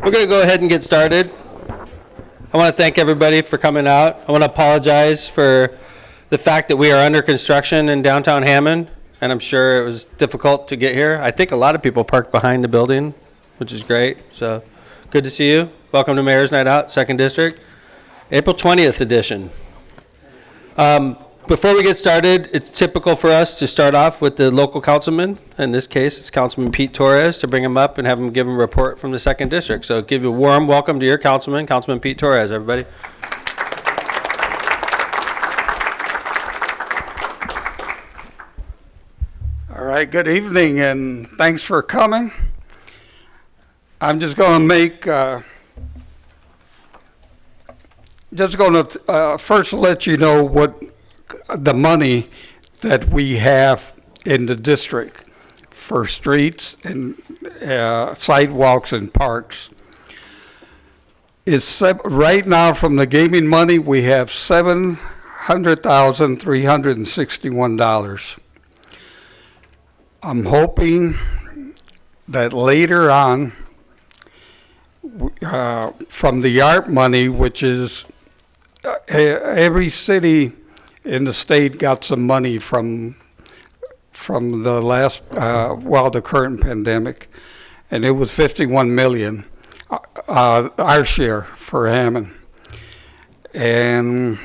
We're going to go ahead and get started. I want to thank everybody for coming out. I want to apologize for the fact that we are under construction in downtown Hammond, and I'm sure it was difficult to get here. I think a lot of people parked behind the building, which is great. So good to see you. Welcome to Mayor's Night Out, 2nd District, April 20th edition. Before we get started, it's typical for us to start off with the local councilman. In this case, it's Councilman Pete Torres, to bring him up and have him give him a report from the 2nd District. So give you a warm welcome to your councilman, Councilman Pete Torres, everybody. All right, good evening, and thanks for coming. I'm just going to make, first let you know what the money that we have in the district for streets and sidewalks and parks. Is right now from the gaming money, we have $700,361. I'm hoping that later on, from the art money, which is every city in the state got some money from the last, the current pandemic, and it was 51 million, our share for Hammond. And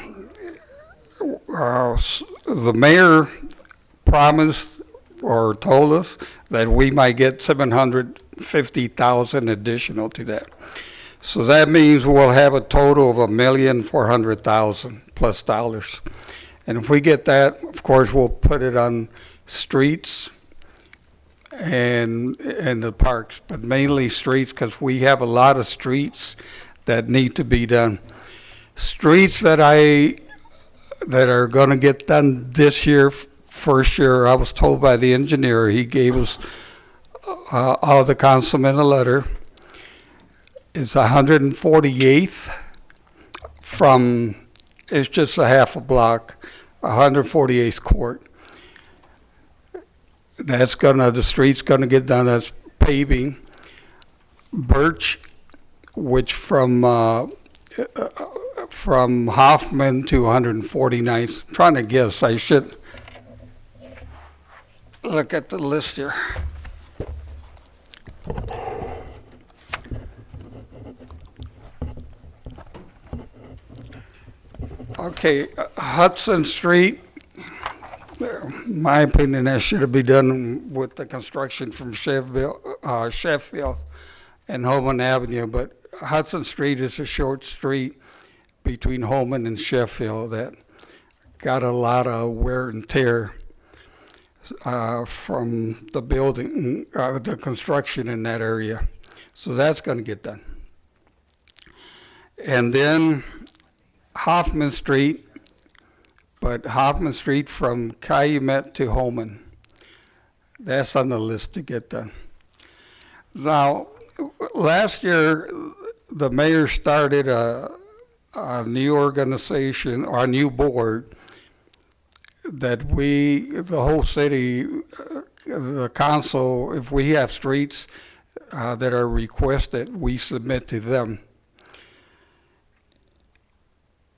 the mayor promised or told us that we might get 750,000 additional to that. So that means we'll have a total of $1,400,000 plus dollars. And if we get that, of course, we'll put it on streets and the parks, but mainly streets, because we have a lot of streets that need to be done. Streets that are going to get done this year, first year, I was told by the engineer, he gave us all the councilmen a letter. It's 148th from, it's just a half a block, 148th Court. The street's gonna get done as paving. Birch, which from Hoffman to 149th, I'm trying to guess, I should look at the list here. Okay, Hudson Street, in my opinion, that should be done with the construction from Sheffield and Holman Avenue, but Hudson Street is a short street between Holman and Sheffield that got a lot of wear and tear from the building, the construction in that area. So that's going to get done. And then Hoffman Street, but Hoffman Street from Calumet to Holman. That's on the list to get done. Now, last year, the mayor started a new organization, or a new board, that the whole city, the council, if we have streets that are requested, we submit to them.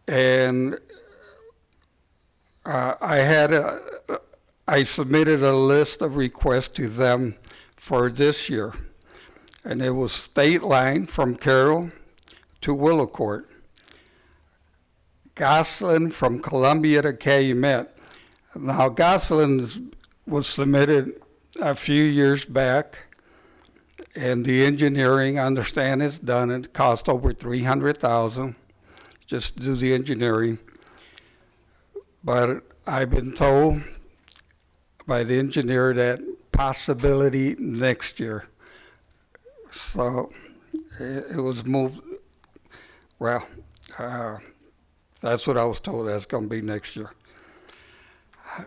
And I submitted a list of requests to them for this year. And it was State Line from Carroll to Willow Court. Gosselin from Columbia to Calumet. Now, Gosselin was submitted a few years back, and the engineering, I understand, is done. It cost over $300,000 just to do the engineering. But I've been told by the engineer that possibility next year. So it was moved. Well, that's what I was told. That's going to be next year.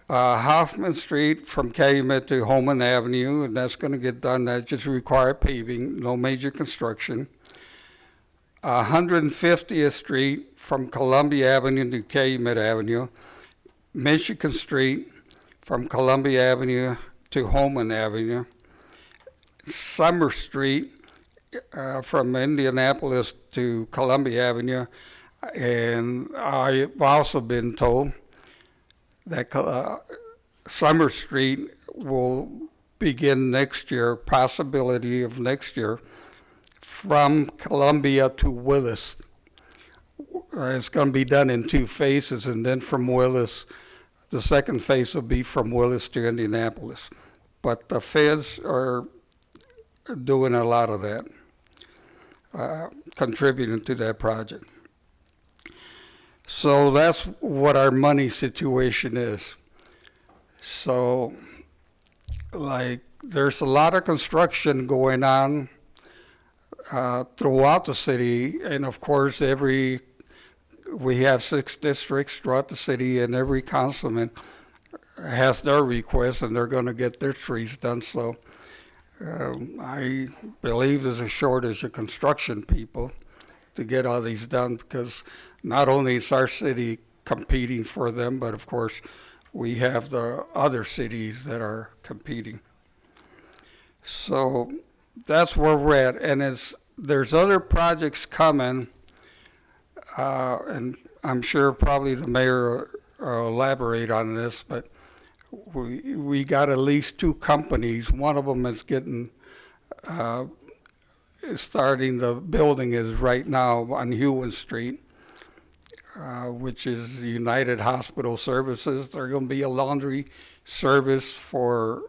Hoffman Street from Calumet to Holman Avenue, and that's going to get done. That just required paving, no major construction. 150th Street from Columbia Avenue to Calumet Avenue. Michigan Street from Columbia Avenue to Holman Avenue. Summer Street from Indianapolis to Columbia Avenue. And I've also been told that Summer Street will begin next year, possibility of next year, from Columbia to Willis. It's going to be done in 2 phases, and then from Willis, the second phase will be from Willis to Indianapolis. But the feds are doing a lot of that, contributing to that project. So that's what our money situation is. So, like, there's a lot of construction going on throughout the city, and of course, we have 6 districts throughout the city, and every councilman has their request, and they're going to get their streets done. So I believe there's a shortage of construction people to get all these done, because not only is our city competing for them, but of course we have the other cities that are competing. So that's where we're at, and there's other projects coming, and I'm sure probably the mayor will elaborate on this, but we got at least 2 companies. One of them is starting, the building is right now on Hewan Street, which is United Hospital Services. They're going to be a laundry service for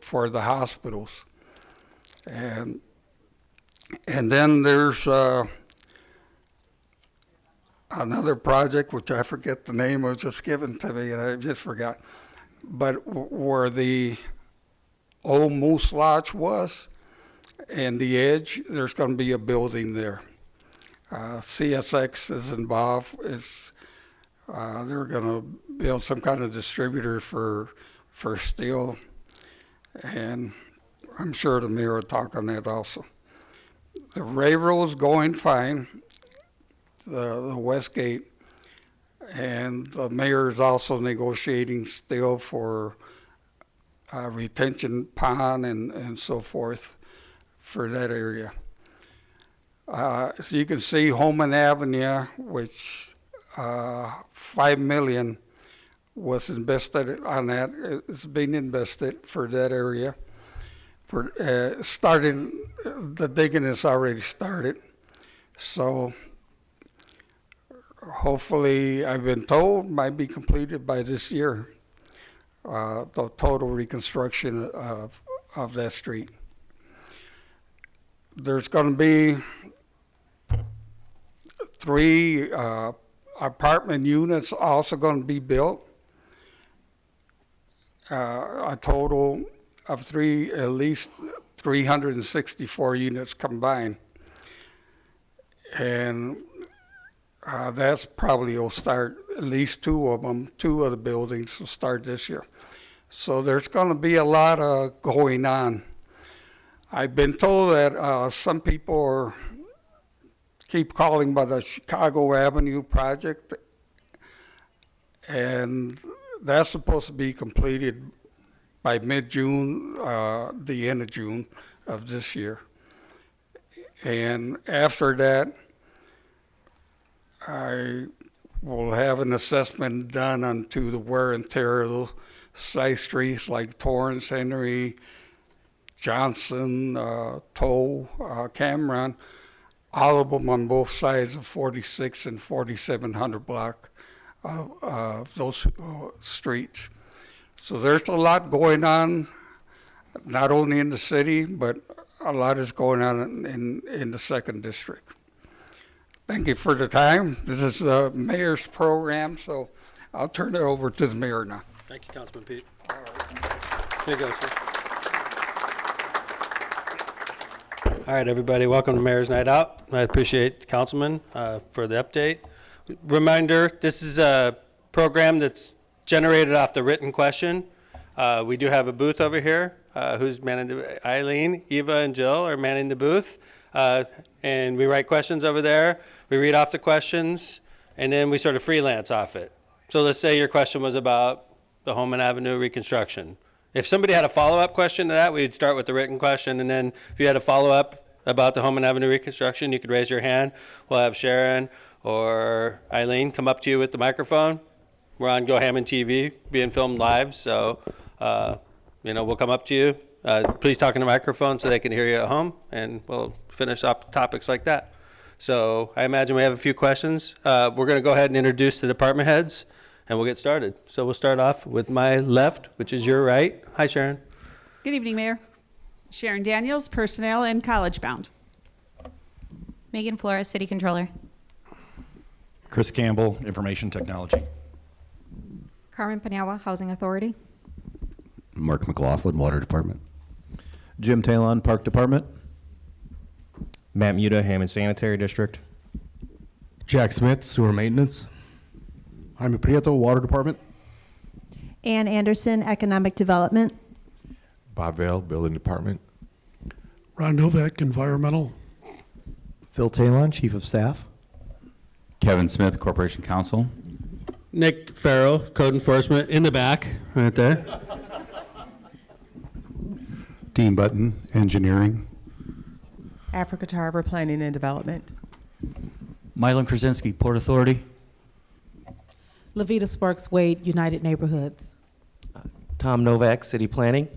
the hospitals. And then there's another project, which I forget the name, was just given to me and I just forgot. But where the old Moose Lodge was and the edge, there's going to be a building there. CSX is involved. They're going to build some kind of distributor for steel, and I'm sure the mayor will talk on that also. The railroad's going fine, the West Gate, and the mayor is also negotiating still for retention pond and so forth for that area. So you can see Holman Avenue, which $5 million was invested on that. It's being invested for that area. For the digging has already started. So hopefully, I've been told, might be completed by this year, the total reconstruction of that street. There's going to be 3 apartment units also going to be built. A total of at least 364 units combined. And that's probably will start, at least 2 of them, 2 of the buildings will start this year. So there's going to be a lot of going on. I've been told that some people keep calling by the Chicago Avenue project, and that's supposed to be completed by mid-June, the end of June of this year. And after that, I will have an assessment done onto the wear and tear of those side streets like Torres, Henry, Johnson, Toll, Cameron, all of them on both sides of 46 and 4700 block of those streets. So there's a lot going on, not only in the city, but a lot is going on in the 2nd District. Thank you for the time. This is the mayor's program, so I'll turn it over to the mayor now. Thank you, Councilman Pete. All right. Here you go, sir. All right, everybody, welcome to Mayor's Night Out. I appreciate Councilman for the update. Reminder, this is a program that's generated off the written question. We do have a booth over here. Who's manning the, Eileen, Eva, and Jill are manning the booth. And we write questions over there. We read off the questions, and then we sort of freelance off it. So let's say your question was about the Holman Avenue reconstruction. If somebody had a follow-up question to that, we'd start with the written question, and then if you had a follow-up about the Hammond Avenue reconstruction, you could raise your hand. We'll have Sharon or Eileen come up to you with the microphone. We're on Go Hammond TV, being filmed live, so we'll come up to you. Please talk in the microphone so they can hear you at home, and we'll finish up topics like that. So I imagine we have a few questions. We're going to go ahead and introduce the department heads, and we'll get started. So we'll start off with my left, which is your right. Hi, Sharon. Good evening, Mayor. Sharon Daniels, Personnel and College Bound. Megan Flores, City Controller. Chris Campbell, Information Technology. Carmen Paniagua, Housing Authority. Mark McLaughlin, Water Department. Jim Talon, Park Department. Matt Muta, Hammond Sanitary District. Jack Smith, Sewer Maintenance. Jaime Prieto, Water Department. Ann Anderson, Economic Development. Bob Vale, Building Department. Ron Novak, Environmental. Phil Talon, Chief of Staff. Kevin Smith, Corporation Counsel. Nick Farrell, Code Enforcement, in the back, right there. Dean Button, Engineering. Africa Tarver, Planning and Development. Mylon Krasinski, Port Authority. Levita Sparks Wade, United Neighborhoods. Tom Novak, City Planning.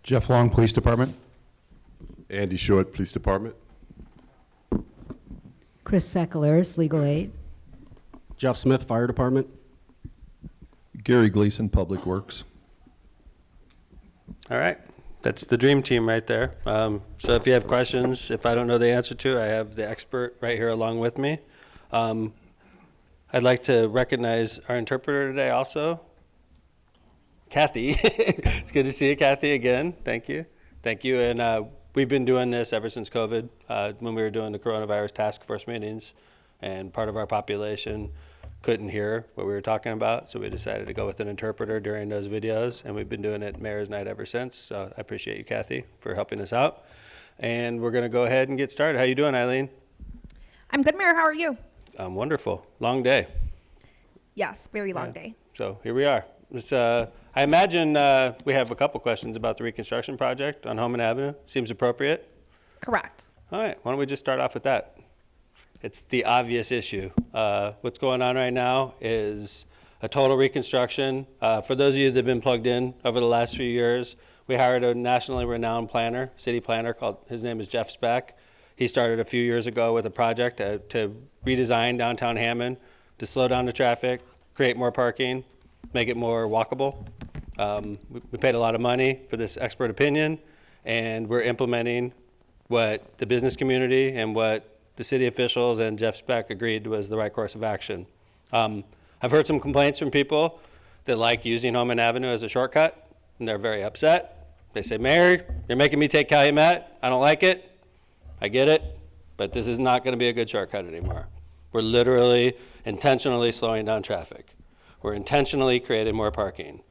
Jeff Long, Police Department. Andy Short, Police Department. Chris Sekelaris, Legal Aid. Jeff Smith, Fire Department. Gary Gleason, Public Works. All right. That's the dream team right there. So if you have questions, if I don't know the answer to, I have the expert right here along with me. I'd like to recognize our interpreter today also, Kathy. It's good to see you, Kathy, again. Thank you. Thank you. And we've been doing this ever since COVID, when we were doing the coronavirus task force meetings, and part of our population couldn't hear what we were talking about, so we decided to go with an interpreter during those videos, and we've been doing it Mayor's Night ever since. So I appreciate you, Kathy, for helping us out. And we're going to go ahead and get started. How you doing, Eileen? I'm good, Mayor. How are you? I'm wonderful. Long day. Yes, very long day. So here we are. I imagine we have a couple questions about the reconstruction project on Hammond Avenue. Seems appropriate. Correct. All right. Why don't we just start off with that? It's the obvious issue. What's going on right now is a total reconstruction. For those of you that have been plugged in over the last few years, we hired a nationally renowned planner, city planner, his name is Jeff Speck. He started a few years ago with a project to redesign downtown Hammond, to slow down the traffic, create more parking, make it more walkable. We paid a lot of money for this expert opinion, and we're implementing what the business community and what the city officials and Jeff Speck agreed was the right course of action. I've heard some complaints from people that like using Hammond Avenue as a shortcut, and they're very upset. They say, Mayor, you're making me take Calumet. I don't like it. I get it, but this is not going to be a good shortcut anymore. We're literally intentionally slowing down traffic. We're intentionally creating more parking.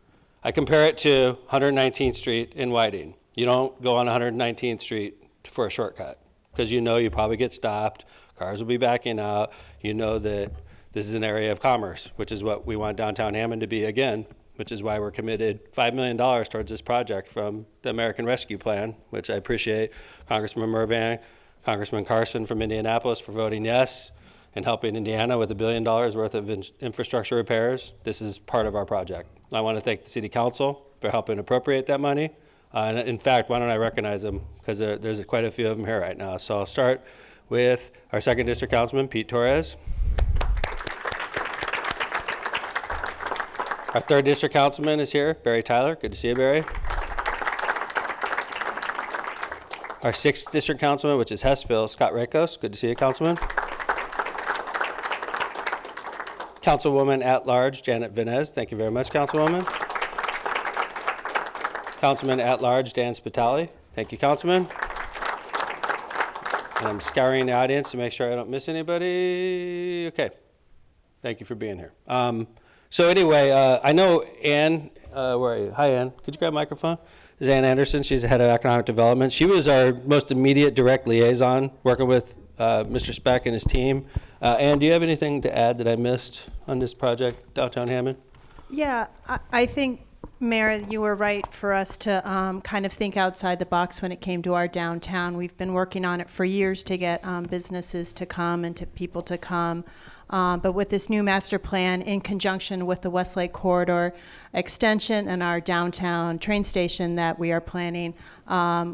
I compare it to 119th Street in Whiting. You don't go on 119th Street for a shortcut, because you know you probably get stopped, cars will be backing out, you know that this is an area of commerce, which is what we want downtown Hammond to be again, which is why we're committed $5 million towards this project from the American Rescue Plan, which I appreciate Congressman Mervan, Congressman Carson from Indianapolis for voting yes and helping Indiana with $1 billion worth of infrastructure repairs. This is part of our project. I want to thank the City Council for helping appropriate that money. And in fact, why don't I recognize them, because there's quite a few of them here right now. So I'll start with our 2nd District Councilman, Pete Torres. Our 3rd District Councilman is here, Barry Tyler. Good to see you, Barry. Our 6th District Councilman, which is Hessville, Scott Rakos. Good to see you, Councilman. Councilwoman at Large, Janet Venez. Thank you very much, Councilwoman. Councilman at Large, Dan Spitali. Thank you, Councilman. And I'm scouring the audience to make sure I don't miss anybody. Okay. Thank you for being here. So anyway, I know Ann, where are you? Hi, Ann. Could you grab a microphone? This is Ann Anderson. She's the head of economic development. She was our most immediate direct liaison working with Mr. Speck and his team. Ann, do you have anything to add that I missed on this project, downtown Hammond? Yeah, I think Mayor, you were right for us to kind of think outside the box when it came to our downtown. We've been working on it for years to get businesses to come and to people to come. But with this new master plan, in conjunction with the Westlake Corridor extension and our downtown train station that we are planning,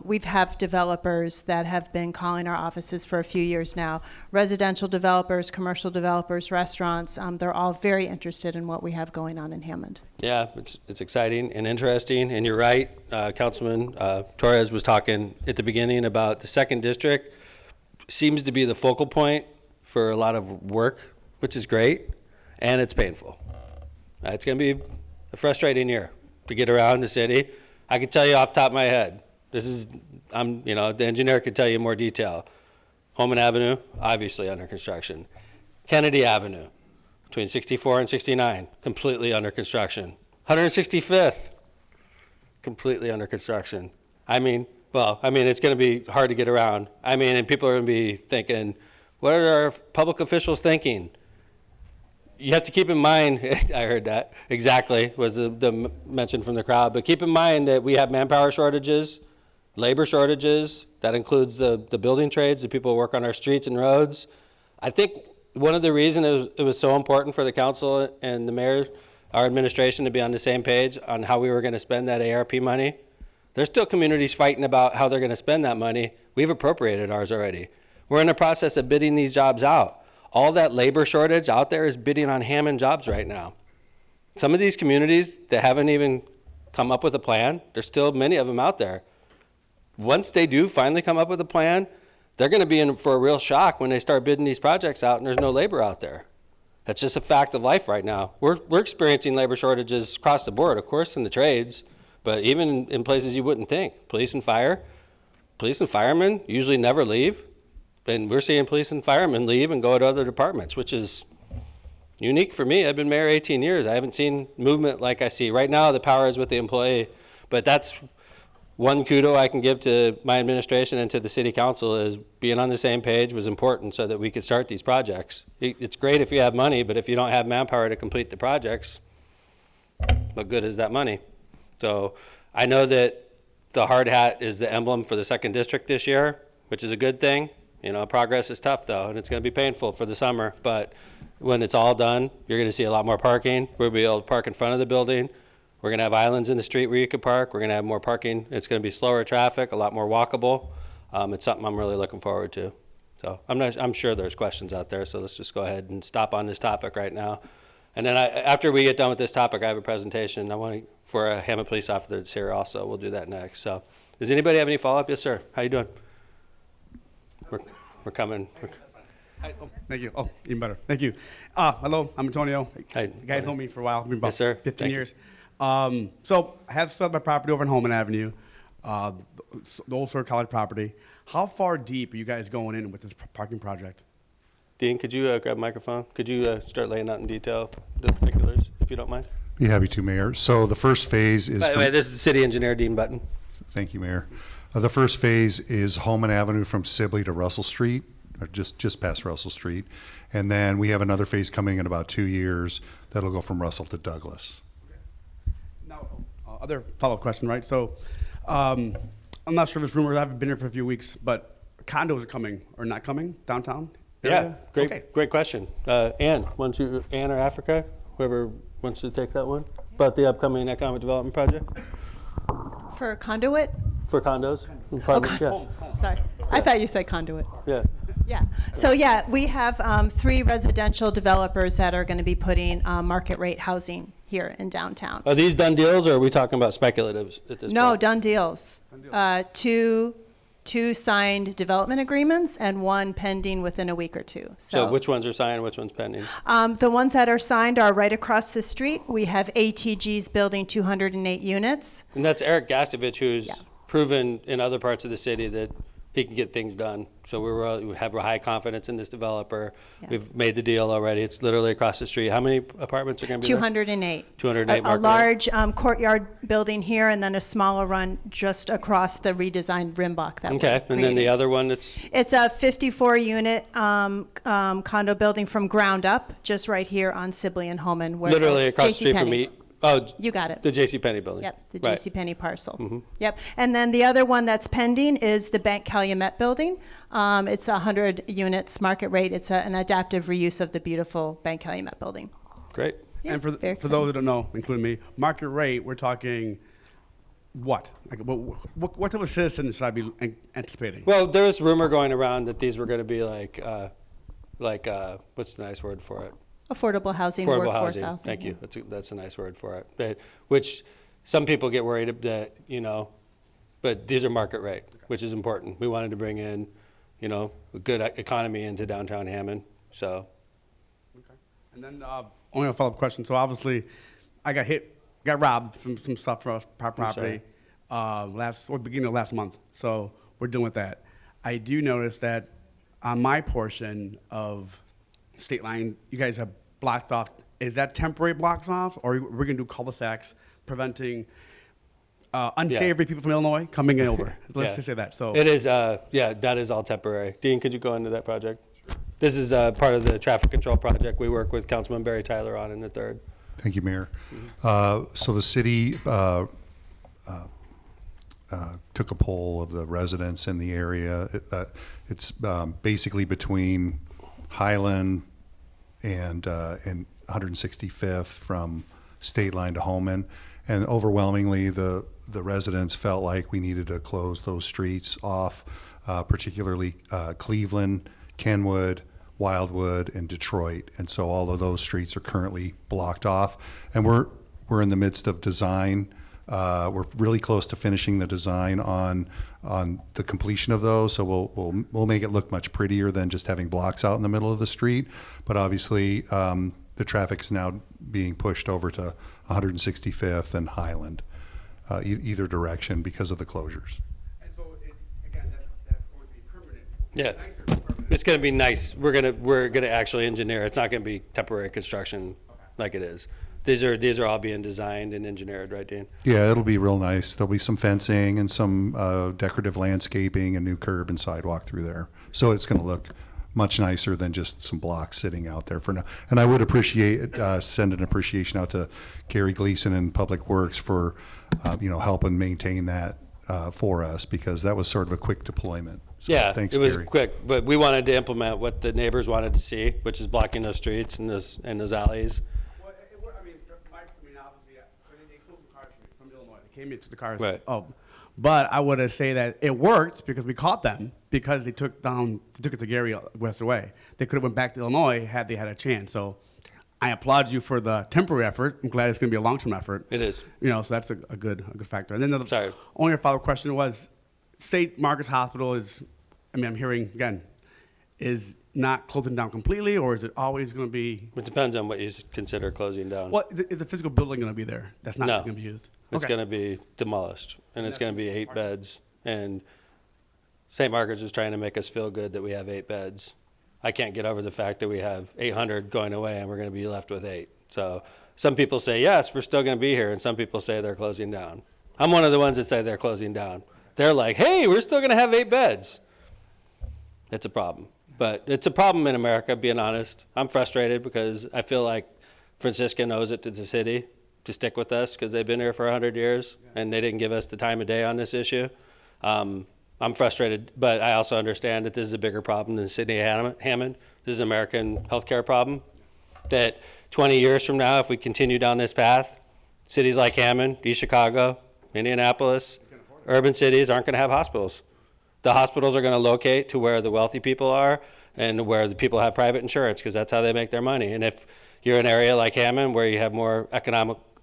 we've have developers that have been calling our offices for a few years now. Residential developers, commercial developers, restaurants, they're all very interested in what we have going on in Hammond. Yeah, it's exciting and interesting, and you're right. Councilman Torres was talking at the beginning about the second district seems to be the focal point for a lot of work, which is great, and it's painful. It's going to be a frustrating year to get around the city. I can tell you off the top of my head, the engineer could tell you more detail. Holman Avenue, obviously under construction. Kennedy Avenue, between 64 and 69, completely under construction. 165th, completely under construction. It's going to be hard to get around. And people are going to be thinking, what are our public officials thinking? You have to keep in mind, I heard that exactly, was the mention from the crowd, but keep in mind that we have manpower shortages, labor shortages. That includes the building trades, the people who work on our streets and roads. I think one of the reasons it was so important for the council and the mayor, our administration, to be on the same page on how we were going to spend that ARP money. There's still communities fighting about how they're going to spend that money. We've appropriated ours already. We're in the process of bidding these jobs out. All that labor shortage out there is bidding on Hammond jobs right now. Some of these communities that haven't even come up with a plan, there's still many of them out there. Once they do finally come up with a plan, they're going to be in for a real shock when they start bidding these projects out and there's no labor out there. That's just a fact of life right now. We're experiencing labor shortages across the board, of course, in the trades, but even in places you wouldn't think. Police and firemen usually never leave. And we're seeing police and firemen leave and go to other departments, which is unique for me. I've been mayor 18 years. I haven't seen movement like I see. Right now, the power is with the employee. But that's one kudo I can give to my administration and to the city council, is being on the same page was important so that we could start these projects. It's great if you have money, but if you don't have manpower to complete the projects, what good is that money? So I know that the hard hat is the emblem for the second district this year, which is a good thing. Progress is tough though, and it's going to be painful for the summer, but when it's all done, you're going to see a lot more parking. We'll be able to park in front of the building. We're going to have islands in the street where you could park. We're going to have more parking. It's going to be slower traffic, a lot more walkable. It's something I'm really looking forward to. So I'm sure there's questions out there, so let's just go ahead and stop on this topic right now. And then after we get done with this topic, I have a presentation for a Hammond police officer that's here also. We'll do that next. So does anybody have any follow-up? Yes, sir. How you doing? We're coming. Thank you. Oh, even better. Thank you. Hello, I'm Antonio. Hi. You guys know me for a while. I've been about Yes, sir. 15 Thank you. years. So I have sold my property over in Holman Avenue, the old Sir College property. How far deep are you guys going in with this parking project? Dean, could you grab a microphone? Could you start laying out in detail the particulars, if you don't mind? Be happy to, Mayor. So the first phase is... By the way, this is the city engineer, Dean Button. Thank you, Mayor. The first phase is Holman Avenue from Sibley to Russell Street, or just past Russell Street. And then we have another phase coming in about 2 years that'll go from Russell to Douglas. Now, other follow-up question, right? So I'm not sure if it's rumors. I haven't been here for a few weeks, but condos are coming or not coming downtown area? Yeah, great question. Ann or Africa, whoever wants to take that one, about the upcoming economic development project For conduit? for condos. Yes. Sorry. I thought you said conduit. Yeah. Yeah. So yeah, we have 3 residential developers that are going to be putting market rate housing here in downtown. Are these done deals, or are we talking about speculatives at this No, point? done deals. Two signed development agreements and 1 pending within a week or 2. So which ones are signed, which one's pending? The ones that are signed are right across the street. We have ATG's building 208 units. And that's Eric Gastovich, who's proven in other parts of the city that he can get things done. So we have high confidence in this developer. Yeah. We've made the deal already. It's literally across the street. How many apartments are going to be 208. There? 208. A large courtyard building here, and then a smaller one just across the redesigned Rimbach. Okay, and then the other one it's a 54-unit condo building from ground up, just right here on Sibley and Holman. Where literally across the street from Oh, You got it. the JCPenney building. Yep, the Right. JCPenney parcel. Mhm. Yep, and then the other one that's pending is the Bank Calumet building. It's 100 units, market rate. It's an adaptive reuse of the beautiful Bank Calumet building. Great. Yeah, And for very those who don't know, including me, market rate, we're talking what? Like, what type of citizen should I be anticipating? Well, there was rumor going around that these were going to be like what's the nice word for it? Affordable housing, Affordable workforce housing. housing. Thank yeah. you. That's a nice word for it. Which some people get worried that, but these are market rate, which is important. We wanted to bring in, a good economy into downtown Hammond. So, And then only a follow-up question. So obviously, I got robbed from some stuff from our property beginning of last month. So we're dealing with that. I do notice that on my portion of state line, you guys have blocked off. Is that temporary blocks off, or we're going to do cul-de-sacs preventing unsavory people from Illinois coming in over? Let's just say that. So it is. That is all temporary. Dean, could you go into that project? This is part of the traffic control project we work with Councilman Barry Tyler on in the 3rd. Thank you, Mayor. So the city took a poll of the residents in the area. It's basically between Highland and 165th from State Line to Holman, and overwhelmingly the residents felt like we needed to close those streets off, particularly Cleveland, Kenwood, Wildwood, and Detroit. And so all of those streets are currently blocked off, and we're in the midst of design. We're really close to finishing the design on the completion of those, so we'll make it look much prettier than just having blocks out in the middle of the street. But obviously, the traffic is now being pushed over to 165th and Highland, either direction because of the closures. And so again, that's going to be permanent. Yeah, Nicer than permanent. it's going to be nice. We're gonna actually engineer. It's not going to be temporary construction like it is. These are all being designed and engineered, right, Dean? Yeah, it'll be real nice. There'll be some fencing and some decorative landscaping, a new curb and sidewalk through there. So it's going to look much nicer than just some blocks sitting out there for now. And I would appreciate send an appreciation out to Gary Gleason and Public Works for helping maintain that for us, because that was sort of a quick deployment. So Yeah, thanks, it was Gary. quick, but we wanted to implement what the neighbors wanted to see, which is blocking those streets and those alleys. Well, obviously, they stole some cars from Illinois. They came into the cars. Right. Oh, but I would say that it worked because we caught them, because they took it to Gary West Way. They could have went back to Illinois had they had a chance. So I applaud you for the temporary effort. I'm glad it's going to be a long-term effort. It is. So that's a good factor. And then the Sorry. only follow-up question was, St. Margaret's Hospital I'm hearing again, is not closing down completely, or is it always going to be? It depends on what you consider closing down. What is the physical building going to be there? That's not No. going to be used. It's Okay. going to be demolished, and it's going to be 8 beds. And St. Margaret's is trying to make us feel good that we have 8 beds. I can't get over the fact that we have 800 going away, and we're going to be left with 8. So some people say, yes, we're still going to be here, and some people say they're closing down. I'm one of the ones that say they're closing down. They're like, hey, we're still going to have 8 beds. It's a problem. But it's a problem in America, being honest. I'm frustrated because I feel like Franciscan owes it to the city to stick with us because they've been here for 100 years and they didn't give us the time of day on this issue. I'm frustrated, but I also understand that this is a bigger problem than the city of Hammond. This is an American healthcare problem. That 20 years from now, if we continue down this path, cities like Hammond, East Chicago, Indianapolis, urban cities aren't going to have hospitals. The hospitals are going to locate to where the wealthy people are and where the people have private insurance, because that's how they make their money. And if you're in an area like Hammond where you have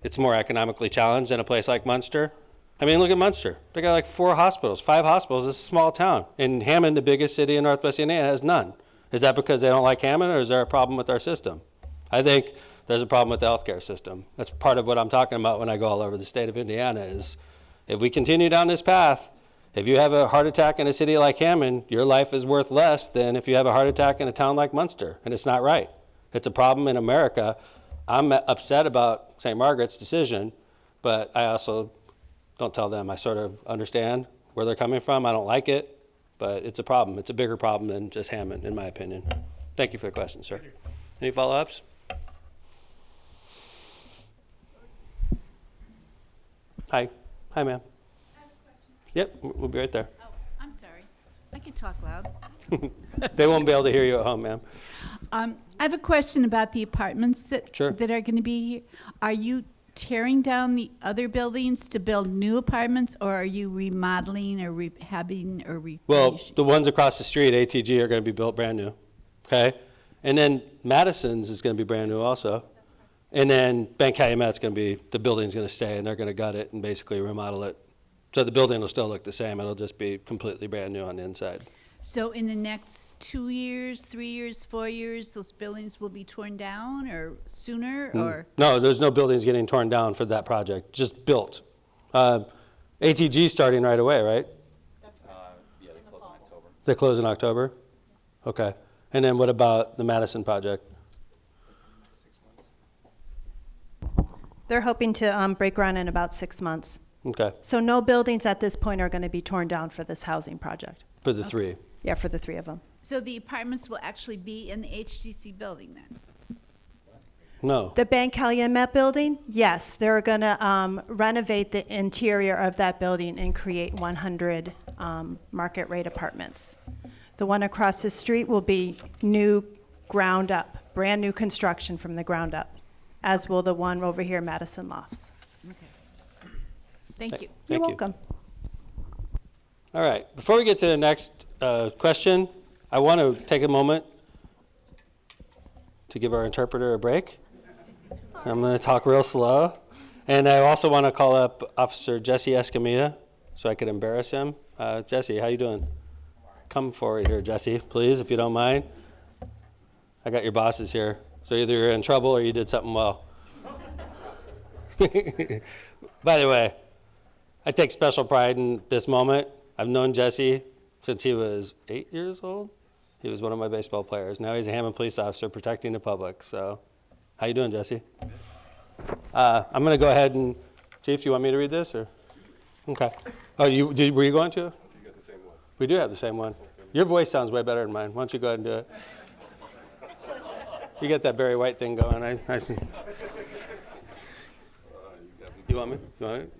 it's more economically challenged than a place like Munster. I mean, look at Munster. They got like 4 hospitals, 5 hospitals. It's a small town. And Hammond, the biggest city in Northwest Indiana, has none. Is that because they don't like Hammond, or is there a problem with our system? I think there's a problem with the healthcare system. That's part of what I'm talking about when I go all over the state of Indiana is if we continue down this path, if you have a heart attack in a city like Hammond, your life is worth less than if you have a heart attack in a town like Munster, and it's not right. It's a problem in America. I'm upset about St. Margaret's decision, but I also don't tell them. I sort of understand where they're coming from. I don't like it, but it's a problem. It's a bigger problem than just Hammond, in my opinion. Thank you for the question, sir. Any follow-ups? Hi. Hi, ma'am. Yep, we'll be right there. Oh, I'm sorry. I can talk loud. They won't be able to hear you at home, ma'am. I have a question about the apartments that Sure. that are going to be here. Are you tearing down the other buildings to build new apartments, or are you remodeling or rehabbing or Well, the ones across the street, ATG, are going to be built brand new, okay? And then Madison's is going to be brand new also. And then Bank Calumet's going to be, the building's going to stay, and they're going to gut it and basically remodel it. So the building will still look the same. It'll just be completely brand new on the inside. So in the next 2 years, 3 years, 4 years, those buildings will be torn down, or sooner, or? No, there's no buildings getting torn down for that project, just built. ATG starting right away, right? Yeah, they close in October. They close in October? Okay. And then what about the Madison project? They're hoping to break ground in about 6 months. Okay, So no buildings at this point are going to be torn down for this housing project. for the three. Yeah, for the 3 of them. So the apartments will actually be in the HGC building then? No. The Bank Calumet building, yes, they're going to renovate the interior of that building and create 100 market rate apartments. The one across the street will be new ground up, brand new construction from the ground up, as will the one over here, Madison Lofts. Thank you. You're Thank you. welcome. All right, before we get to the next question, I want to take a moment to give our interpreter a break. I'm going to talk real slow. And I also want to call up Officer Jesse Escamilla so I could embarrass him. Jesse, how you doing? Come forward here, Jesse, please, if you don't mind. I got your bosses here, so either you're in trouble or you did something well. By the way, I take special pride in this moment. I've known Jesse since he was 8 years old. He was one of my baseball players. Now he's a Hammond police officer protecting the public. So, how you doing, Jesse? I'm going to go ahead and, Chief, you want me to read this or? Okay. Oh, were you going to? You got the same one. We do have the same one. Your voice sounds way better than mine. Why don't you go ahead and do it? You got that Barry White thing going. I see. You want me? You want it?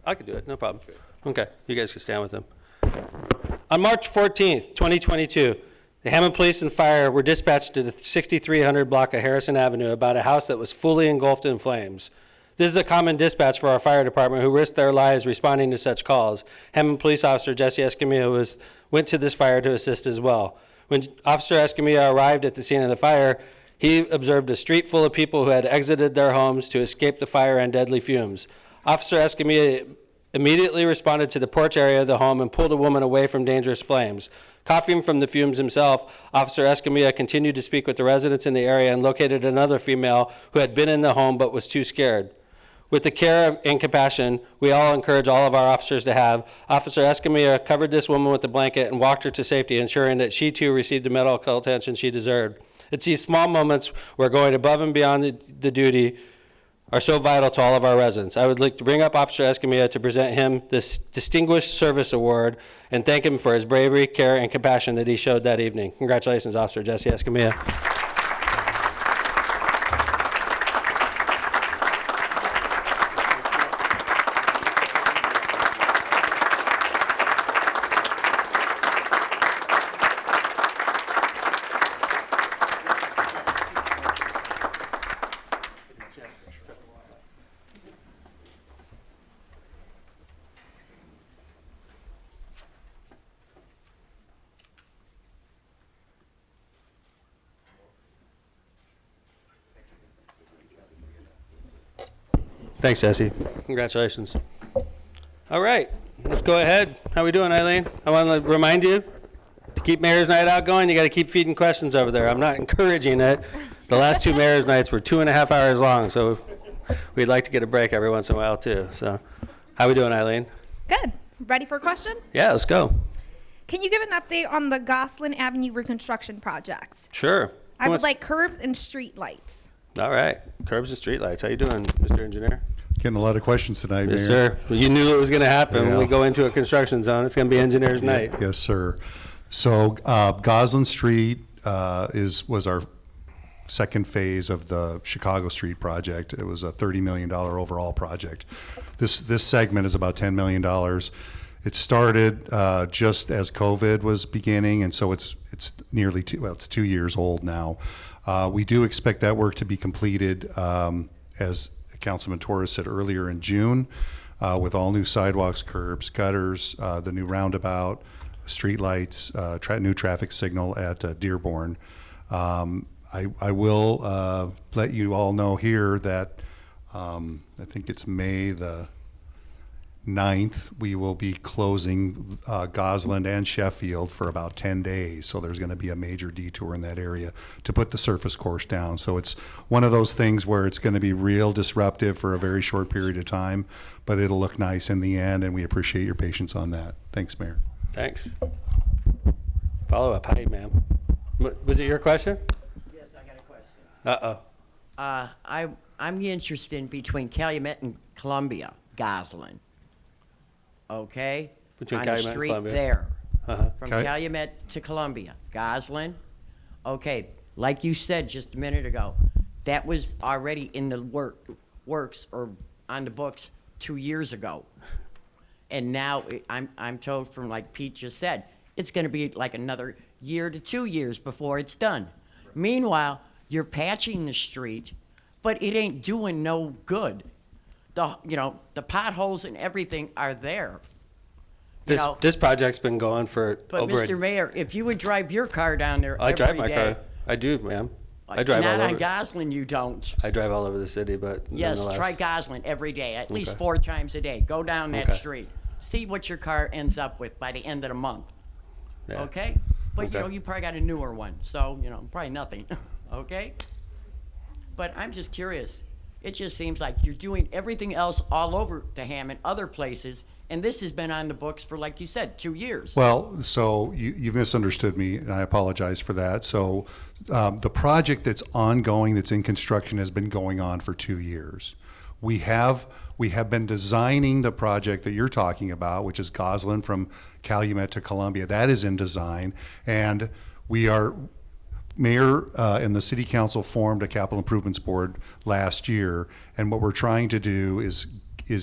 I could do it, no problem. Okay, you guys can stand with them. On March 14th, 2022, the Hammond Police and Fire were dispatched to the 6300 block of Harrison Avenue about a house that was fully engulfed in flames. This is a common dispatch for our fire department who risked their lives responding to such calls. Hammond Police Officer Jesse Escamilla went to this fire to assist as well. When Officer Escamilla arrived at the scene of the fire, he observed a street full of people who had exited their homes to escape the fire and deadly fumes. Officer Escamilla immediately responded to the porch area of the home and pulled a woman away from dangerous flames. Coughing from the fumes himself, Officer Escamilla continued to speak with the residents in the area and located another female who had been in the home but was too scared. With the care and compassion we all encourage all of our officers to have, Officer Escamilla covered this woman with a blanket and walked her to safety, ensuring that she too received the medical attention she deserved. It's these small moments where going above and beyond the duty are so vital to all of our residents. I would like to bring up Officer Escamilla to present him this Distinguished Service Award and thank him for his bravery, care, and compassion that he showed that evening. Congratulations, Officer Jesse Escamilla. Thanks, Jesse. Congratulations. All right, let's go ahead. How we doing, Eileen? I want to remind you to keep Mayor's Night out going. You got to keep feeding questions over there. I'm not encouraging it. The last two Mayor's Nights were 2.5 hours long, so we'd like to get a break every once in a while too. So, how we doing, Eileen? Good. Ready for a question? Yeah, let's go. Can you give an update on the Gosselin Avenue reconstruction projects? Sure. I would like curbs and street lights. All right, curbs and streetlights. How you doing, Mr. Engineer? Getting a lot of questions tonight, Yes, Mayor. sir. Well, you knew it was going to happen when Yeah. we go into a construction zone. It's going to be engineer's night. Yes, sir. So Goslin Street was our second phase of the Chicago Street project. It was a $30 million overall project. this segment is about $10 million. It started just as COVID was beginning, and so it's nearly it's 2 years old now. We do expect that work to be completed, as Councilman Torres said earlier, in June, with all new sidewalks, curbs, gutters, the new roundabout, street lights, new traffic signal at Dearborn. I will let you all know here that I think it's May the 9th, we will be closing Gosland and Sheffield for about 10 days. So there's going to be a major detour in that area to put the surface course down. So it's one of those things where it's going to be real disruptive for a very short period of time, but it'll look nice in the end, and we appreciate your patience on that. Thanks, Mayor. Thanks. Follow up. Hi, ma'am. Was it your question? Yes, I got a question. Uh-oh. I'm interested in between Calumet and Columbia, Gosland. Okay? Between on Calumet the and street Columbia. there. Uh-huh. From Calumet to Columbia, Gosland. Okay, like you said just a minute ago, that was already in the works or on the books 2 years ago. And now I'm told from, like Pete just said, it's going to be like another year to 2 years before it's done. Meanwhile, you're patching the street, but it ain't doing no good. The potholes and everything are there. This project's been going for But over Mr. Mayor, if you would drive your car down there I drive every my day, car. I do, ma'am. I drive not all on over. Gosland, you don't. I drive all over the city, but Yes, nonetheless. try Gosland every day, at least Okay. 4 times a day. Go down that Okay. street. See what your car ends up with by the end of the month. Yeah. Okay? But Okay. you probably got a newer one, so probably nothing. Okay? But I'm just curious. It just seems like you're doing everything else all over the Hammond, other places, and this has been on the books for, like you said, 2 years. Well, so you've misunderstood me, and I apologize for that. So the project that's ongoing, that's in construction, has been going on for 2 years. We have been designing the project that you're talking about, which is Gosland from Calumet to Columbia. That is in design, and Mayor and the City Council formed a capital improvements board last year, and what we're trying to do is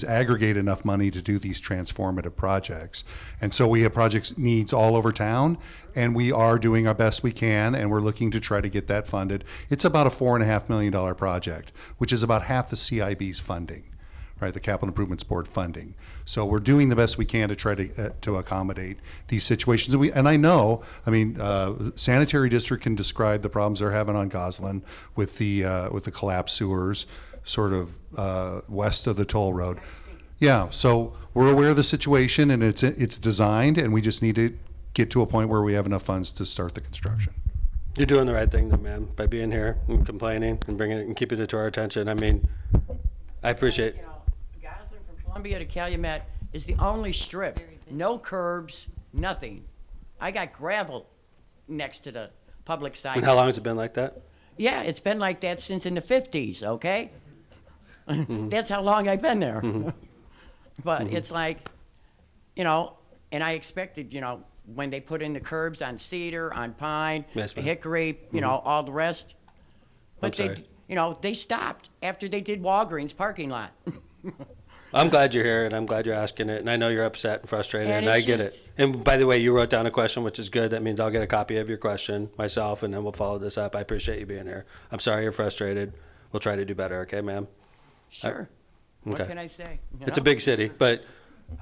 aggregate enough money to do these transformative projects. And so we have projects needs all over town, and we are doing our best we can, and we're looking to try to get that funded. It's about a $4.5 million project, which is about half the CIB's funding, right? The Capital Improvements Board funding. So we're doing the best we can to try to accommodate these situations. And I know, Sanitary District can describe the problems they're having on Gosland with the collapsed sewers, sort of west of the toll road. Yeah, so we're aware of the situation, and it's designed, and we just need to get to a point where we have enough funds to start the construction. You're doing the right thing, though, ma'am, by being here and complaining and bringing it and keeping it to our attention. I mean, I appreciate. Gosland from Columbia to Calumet is the only strip. No curbs, nothing. I got gravel next to the public side. And how long has it been like that? Yeah, it's been like that since in the 50s, okay? That's how long I've been there. But it's like, and I expected, when they put in the curbs on Cedar, on Pine, Yes, ma'am. Hickory, all the rest. But sorry. they stopped after they did Walgreens parking lot. I'm glad you're here, and I'm glad you're asking it, and I know you're upset and frustrated, And and I it's get just- it. And by the way, you wrote down a question, which is good. That means I'll get a copy of your question myself, and then we'll follow this up. I appreciate you being here. I'm sorry you're frustrated. We'll try to do better, okay, ma'am? Sure. What Okay. can I say? It's a big city, but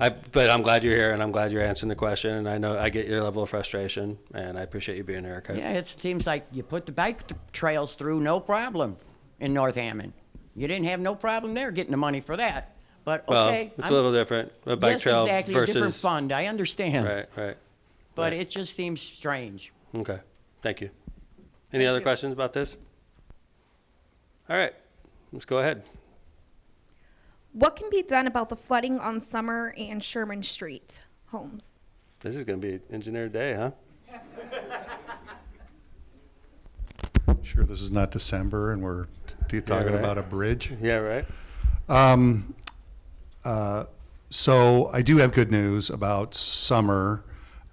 I'm glad you're here, and I'm glad you're answering the question, and I know I get your level of frustration, and I appreciate you being here, okay? Yeah, it seems like you put the bike trails through, no problem, in North Hammond. You didn't have no problem there getting the money for that. But Well, okay, it's a little different. A bike yes, trail exactly, versus a different fund. I understand. Right. But it just seems strange. Okay, thank you. Any other questions about this? All right, let's go ahead. What can be done about the flooding on Summer and Sherman Street homes? This is going to be engineer day, huh? Sure, this is not December, and we're talking right. about a bridge. Yeah, right. So I do have good news about Summer.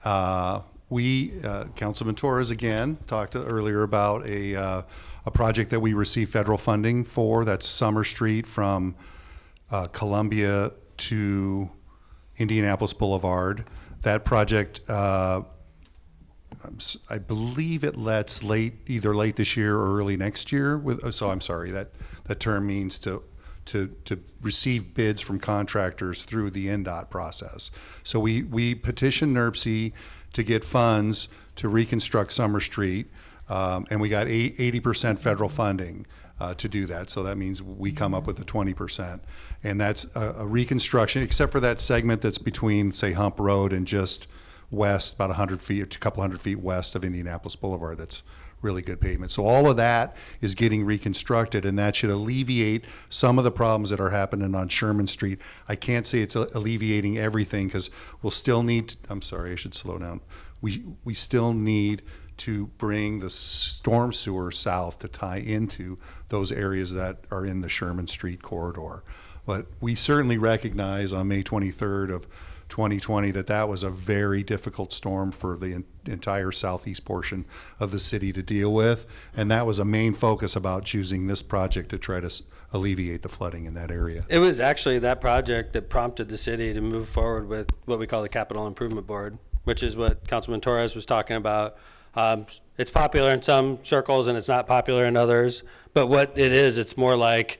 Councilman Torres again talked earlier about a project that we received federal funding for. That's Summer Street from Columbia to Indianapolis Boulevard. That project, I believe it lets either late this year or early next year. So I'm sorry, that term means to receive bids from contractors through the NDOT process. So we petitioned NERC to get funds to reconstruct Summer Street, and we got 80% federal funding to do that. So that means we come up with the 20. And that's a reconstruction, except for that segment that's between, say, Hump Road and just west, about 100 feet or a couple hundred feet west of Indianapolis Boulevard. That's really good pavement. So all of that is getting reconstructed, and that should alleviate some of the problems that are happening on Sherman Street. I can't say it's alleviating everything, because we'll still need I'm sorry, I should slow down. We still need to bring the storm sewer south to tie into those areas that are in the Sherman Street corridor. But we certainly recognize on May 23rd of 2020 that was a very difficult storm for the entire southeast portion of the city to deal with, and that was a main focus about choosing this project to try to alleviate the flooding in that area. It was actually that project that prompted the city to move forward with what we call the Capital Improvement Board, which is what Councilman Torres was talking about. It's popular in some circles and it's not popular in others, but what it is, it's more like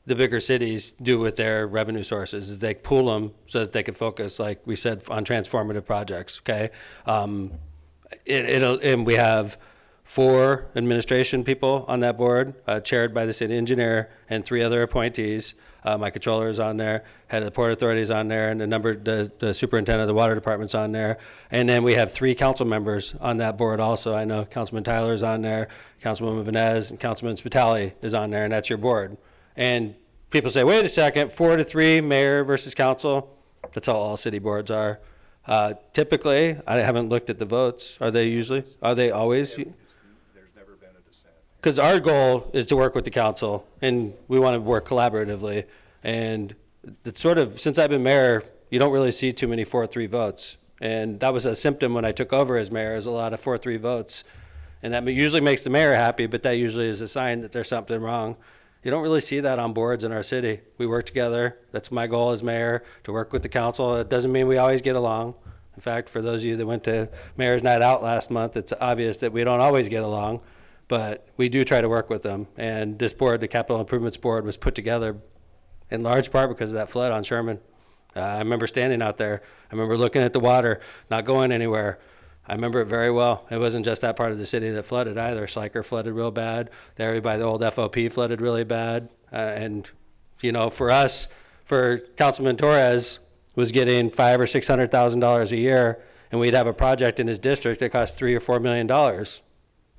the bigger cities do with their revenue sources, is they pool them so that they can focus, like we said, on transformative projects, okay? And we have 4 administration people on that board, chaired by the city engineer and 3 other appointees. My controller is on there, head of the Port Authority is on there, and the superintendent of the water department's on there. And then we have 3 council members on that board also. I know Councilman Tyler's on there, Councilwoman Venez, and Councilman Spitali is on there, and that's your board. And people say, wait a second, 4-3, mayor versus council. That's how all city boards are. Typically, I haven't looked at the votes. Are they always? There's never been a dissent. Because our goal is to work with the council, and we want to work collaboratively. And it's sort of, since I've been mayor, you don't really see too many 4-3 votes. And that was a symptom when I took over as mayor, is a lot of 4-3 votes. And that usually makes the mayor happy, but that usually is a sign that there's something wrong. You don't really see that on boards in our city. We work together. That's my goal as mayor, to work with the council. It doesn't mean we always get along. In fact, for those of you that went to Mayor's Night Out last month, it's obvious that we don't always get along, but we do try to work with them. And this board, the Capital Improvements Board, was put together in large part because of that flood on Sherman. I remember standing out there. I remember looking at the water, not going anywhere. I remember it very well. It wasn't just that part of the city that flooded either. Schleicher flooded real bad. The area by the old FOP flooded really bad. And, you know, for us, for Councilman Torres was getting $500,000 or $600,000 a year, and we'd have a project in his district that cost $3 or $4 million.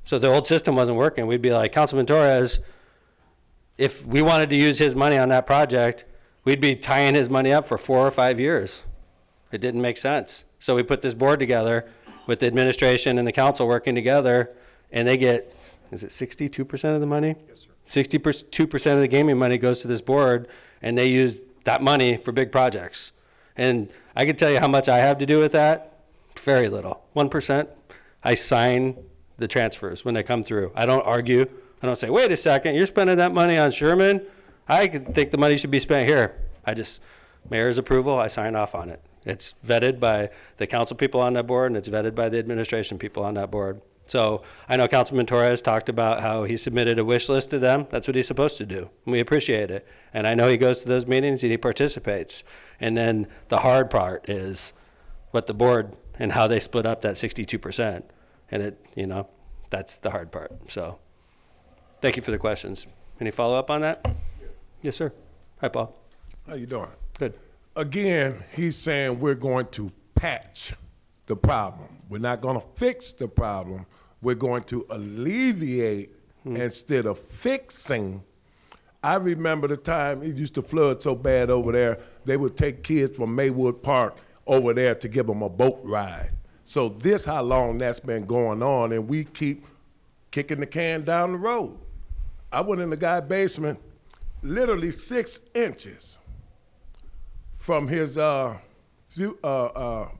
So the old system wasn't working. We'd be like, Councilman Torres, if we wanted to use his money on that project, we'd be tying his money up for 4 or 5 years. It didn't make sense. So we put this board together with the administration and the council working together, and they get, is it 62% of the money? Yes, sir. 62% of the gaming money goes to this board, and they use that money for big projects. And I can tell you how much I have to do with that. Very little, 1%. I sign the transfers when they come through. I don't argue. I don't say, wait a second, you're spending that money on Sherman? I think the money should be spent here. I just, mayor's approval, I sign off on it. It's vetted by the council people on that board, and it's vetted by the administration people on that board. So I know Councilman Torres talked about how he submitted a wish list to them. That's what he's supposed to do. And we appreciate it. And I know he goes to those meetings and he participates. And then the hard part is what the board and how they split up that 62%. And it, you know, that's the hard part. So thank you for the questions. Any follow up on that? Yeah. Yes, sir. Hi, Paul. How you doing? Good. Again, he's saying we're going to patch the problem. We're not going to fix the problem. We're going to alleviate instead of fixing. I remember the time it used to flood so bad over there, they would take kids from Maywood Park over there to give them a boat ride. So this how long that's been going on, and we keep kicking the can down the road. I went in the guy's basement, literally 6 inches from his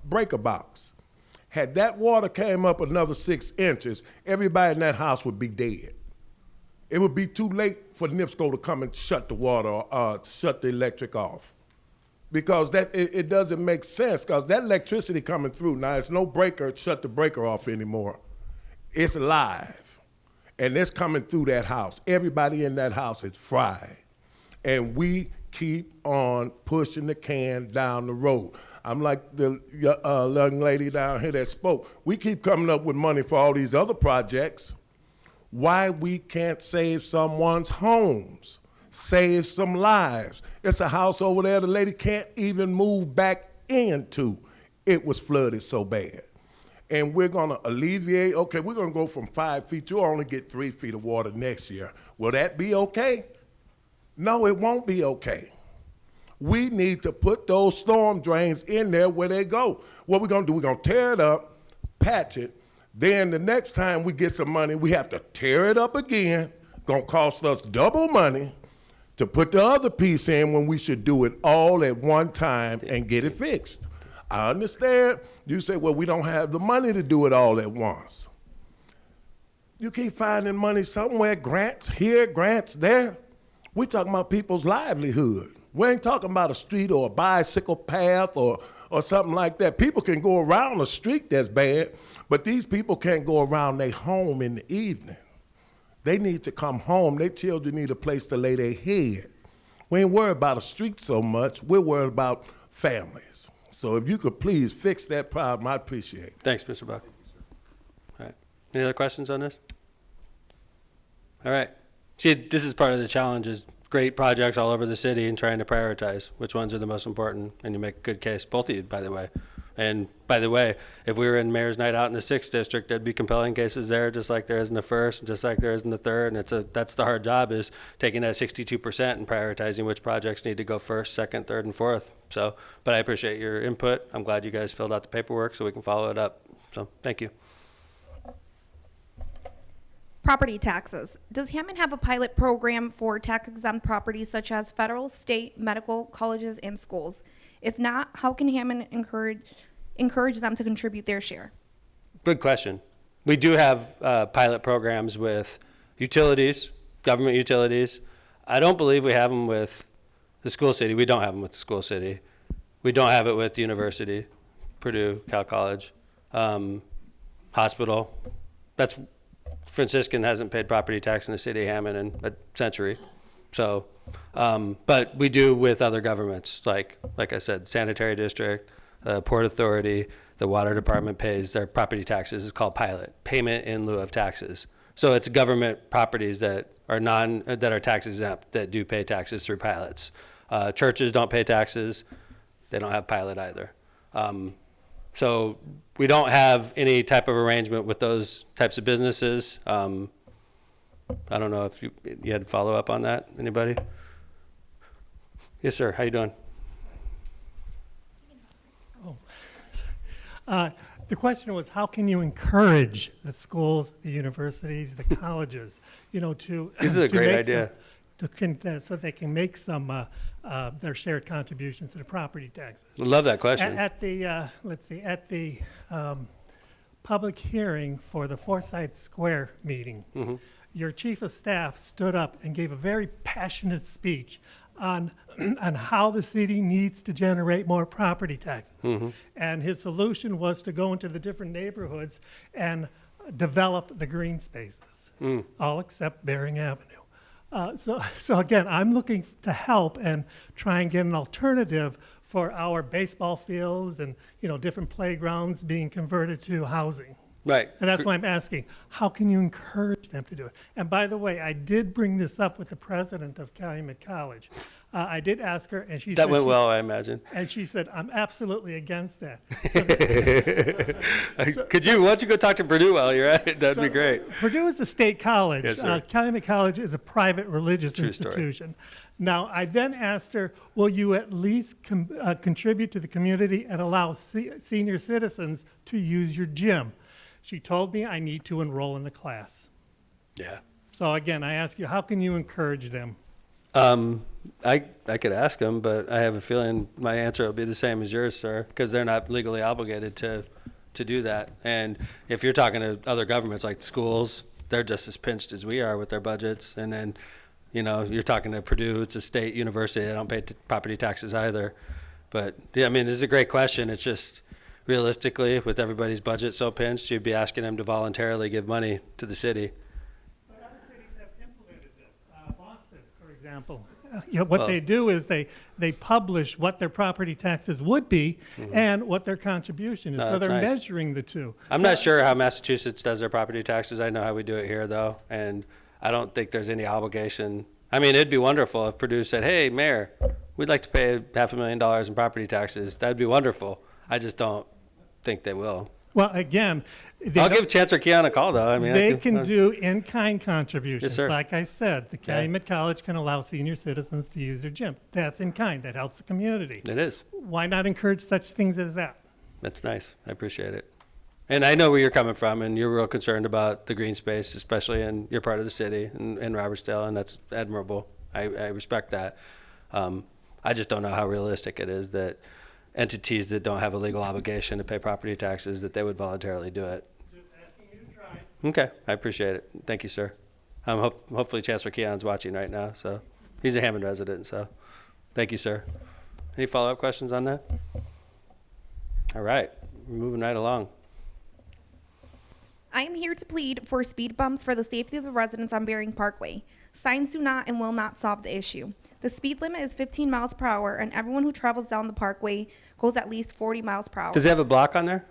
breaker box. Had that water came up another 6 inches, everybody in that house would be dead. It would be too late for NIPSCO to come and shut the water, shut the electric off. because it doesn't make sense, because that electricity coming through, now it's no breaker, shut the breaker off anymore. It's live, and it's coming through that house. Everybody in that house is fried, and we keep on pushing the can down the road. I'm like the young lady down here that spoke. We keep coming up with money for all these other projects. Why we can't save someone's homes, save some lives? It's a house over there the lady can't even move back into. It was flooded so bad. And we're gonna alleviate, okay, we're gonna go from 5 feet, you'll only get 3 feet of water next year. Will that be okay? No, it won't be okay. We need to put those storm drains in there where they go. What we're gonna do, we're gonna tear it up, patch it, then the next time we get some money, we have to tear it up again. Gonna cost us double money to put the other piece in when we should do it all at one time and get it fixed. I understand. You say, well, we don't have the money to do it all at once. You keep finding money somewhere, grants here, grants there. We're talking about people's livelihood. We ain't talking about a street or a bicycle path or something like that. People can go around a street that's bad, but these people can't go around their home in the evening. They need to come home. Their children need a place to lay their head. We ain't worried about a street so much. We're worried about families. So if you could please fix that problem, I'd appreciate it. Thanks, Mr. Buck. All right. Any other questions on this? All right. See, this is part of the challenge, is great projects all over the city and trying to prioritize which ones are the most important, and you make a good case, both of you, by the way. And by the way, if we were in Mayor's Night Out in the 6th District, there'd be compelling cases there, just like there is in the 1st, and just like there is in the 3rd. And that's the hard job, is taking that 62% and prioritizing which projects need to go 1st, 2nd, 3rd, and 4th. So, but I appreciate your input. I'm glad you guys filled out the paperwork so we can follow it up. So, thank you. Property taxes. Does Hammond have a pilot program for tax-exempt properties such as federal, state, medical, colleges, and schools? If not, how can Hammond encourage them to contribute their share? Good question. We do have pilot programs with utilities, government utilities. I don't believe we have them with the school city. We don't have them with the school city. We don't have it with the university, Purdue, Cal College, hospital. That's Franciscan hasn't paid property tax in the city of Hammond in a century. So, but we do with other governments, like I said, sanitary district, Port Authority, the water department pays their property taxes. It's called pilot, payment in lieu of taxes. So it's government properties that are tax exempt that do pay taxes through pilots. Churches don't pay taxes. They don't have pilot either. So we don't have any type of arrangement with those types of businesses. I don't know if you had follow up on that. Anybody? Yes, sir. How you doing? The question was, how can you encourage the schools, the universities, the colleges, to this is a great idea. So they can make some their shared contributions to the property taxes. I love that question. At the public hearing for the Forsyth Square meeting, your chief of staff stood up and gave a very passionate speech on how the city needs to generate more property taxes. And his solution was to go into the different neighborhoods and develop the green spaces, all except Bering Avenue. So again, I'm looking to help and try and get an alternative for our baseball fields and different playgrounds being converted to housing. Right. And that's why I'm asking, how can you encourage them to do it? And by the way, I did bring this up with the president of Calumet College. I did ask her, and she said... That went well, I imagine. And she said, I'm absolutely against that. Why don't you go talk to Purdue while you're at it? That'd be great. Purdue is a state college. Yes, sir. Calumet College is a private religious True institution. Now, I then asked her, will you at least contribute to the community and allow senior citizens to use your gym? She told me I need to enroll in the class. Yeah. So again, I ask you, how can you encourage them? I could ask them, but I have a feeling my answer will be the same as yours, sir, because they're not legally obligated to do that. And if you're talking to other governments like the schools, they're just as pinched as we are with their budgets. And then, you're talking to Purdue, it's a state university, they don't pay property taxes either. But yeah, I mean, this is a great question. It's just realistically, with everybody's budget so pinched, you'd be asking them to voluntarily give money to the city. But other cities have implemented this. Boston, for example. What they do is they publish what their property taxes would be and what their contribution is. No, So that's they're nice. measuring the two. I'm not sure how Massachusetts does their property taxes. I know how we do it here, though, and I don't think there's any obligation. I mean, it'd be wonderful if Purdue said, hey, Mayor, we'd like to pay $500,000 in property taxes. That'd be wonderful. I just don't think they will. Well, again, I'll give Chancellor Keon a call, though. I mean, they can do in-kind contributions. Yes, sir. Like I said, the Calumet College can allow senior citizens to use their gym. That's in kind. That helps the community. It is. Why not encourage such things as that? That's nice. I appreciate it. And I know where you're coming from, and you're real concerned about the green space, especially in your part of the city, in Robertsdale, and that's admirable. I respect that. I just don't know how realistic it is that entities that don't have a legal obligation to pay property taxes, that they would voluntarily do it. Just asking you to try. Okay, I appreciate it. Thank you, sir. Hopefully Chancellor Keon's watching right now, so he's a Hammond resident, so thank you, sir. Any follow-up questions on that? All right, we're moving right along. I am here to plead for speed bumps for the safety of the residents on Bering Parkway. Signs do not and will not solve the issue. The speed limit is 15 miles per hour, and everyone who travels down the Parkway goes at least 40 miles per hour. Does it have a block on there?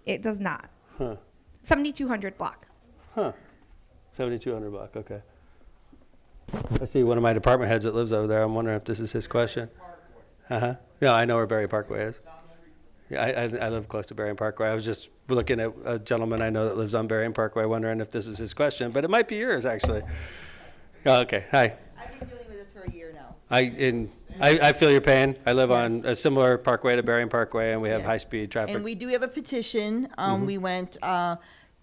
It does not. Huh. 7200 block. Huh. 7200 block, okay. I see one of my department heads that lives over there. I'm wondering if this is his question. Uh-huh. Yeah, I know where Berry Parkway is. Yeah, I live close to Berry Parkway. I was just looking at a gentleman I know that lives on Berry Parkway, wondering if this is his question, but it might be yours, actually. Oh, okay, hi. I've been dealing with this for a year now. I feel your pain. I live on a similar parkway to Berrien Parkway, and we have high-speed traffic. And we do have a petition. We went,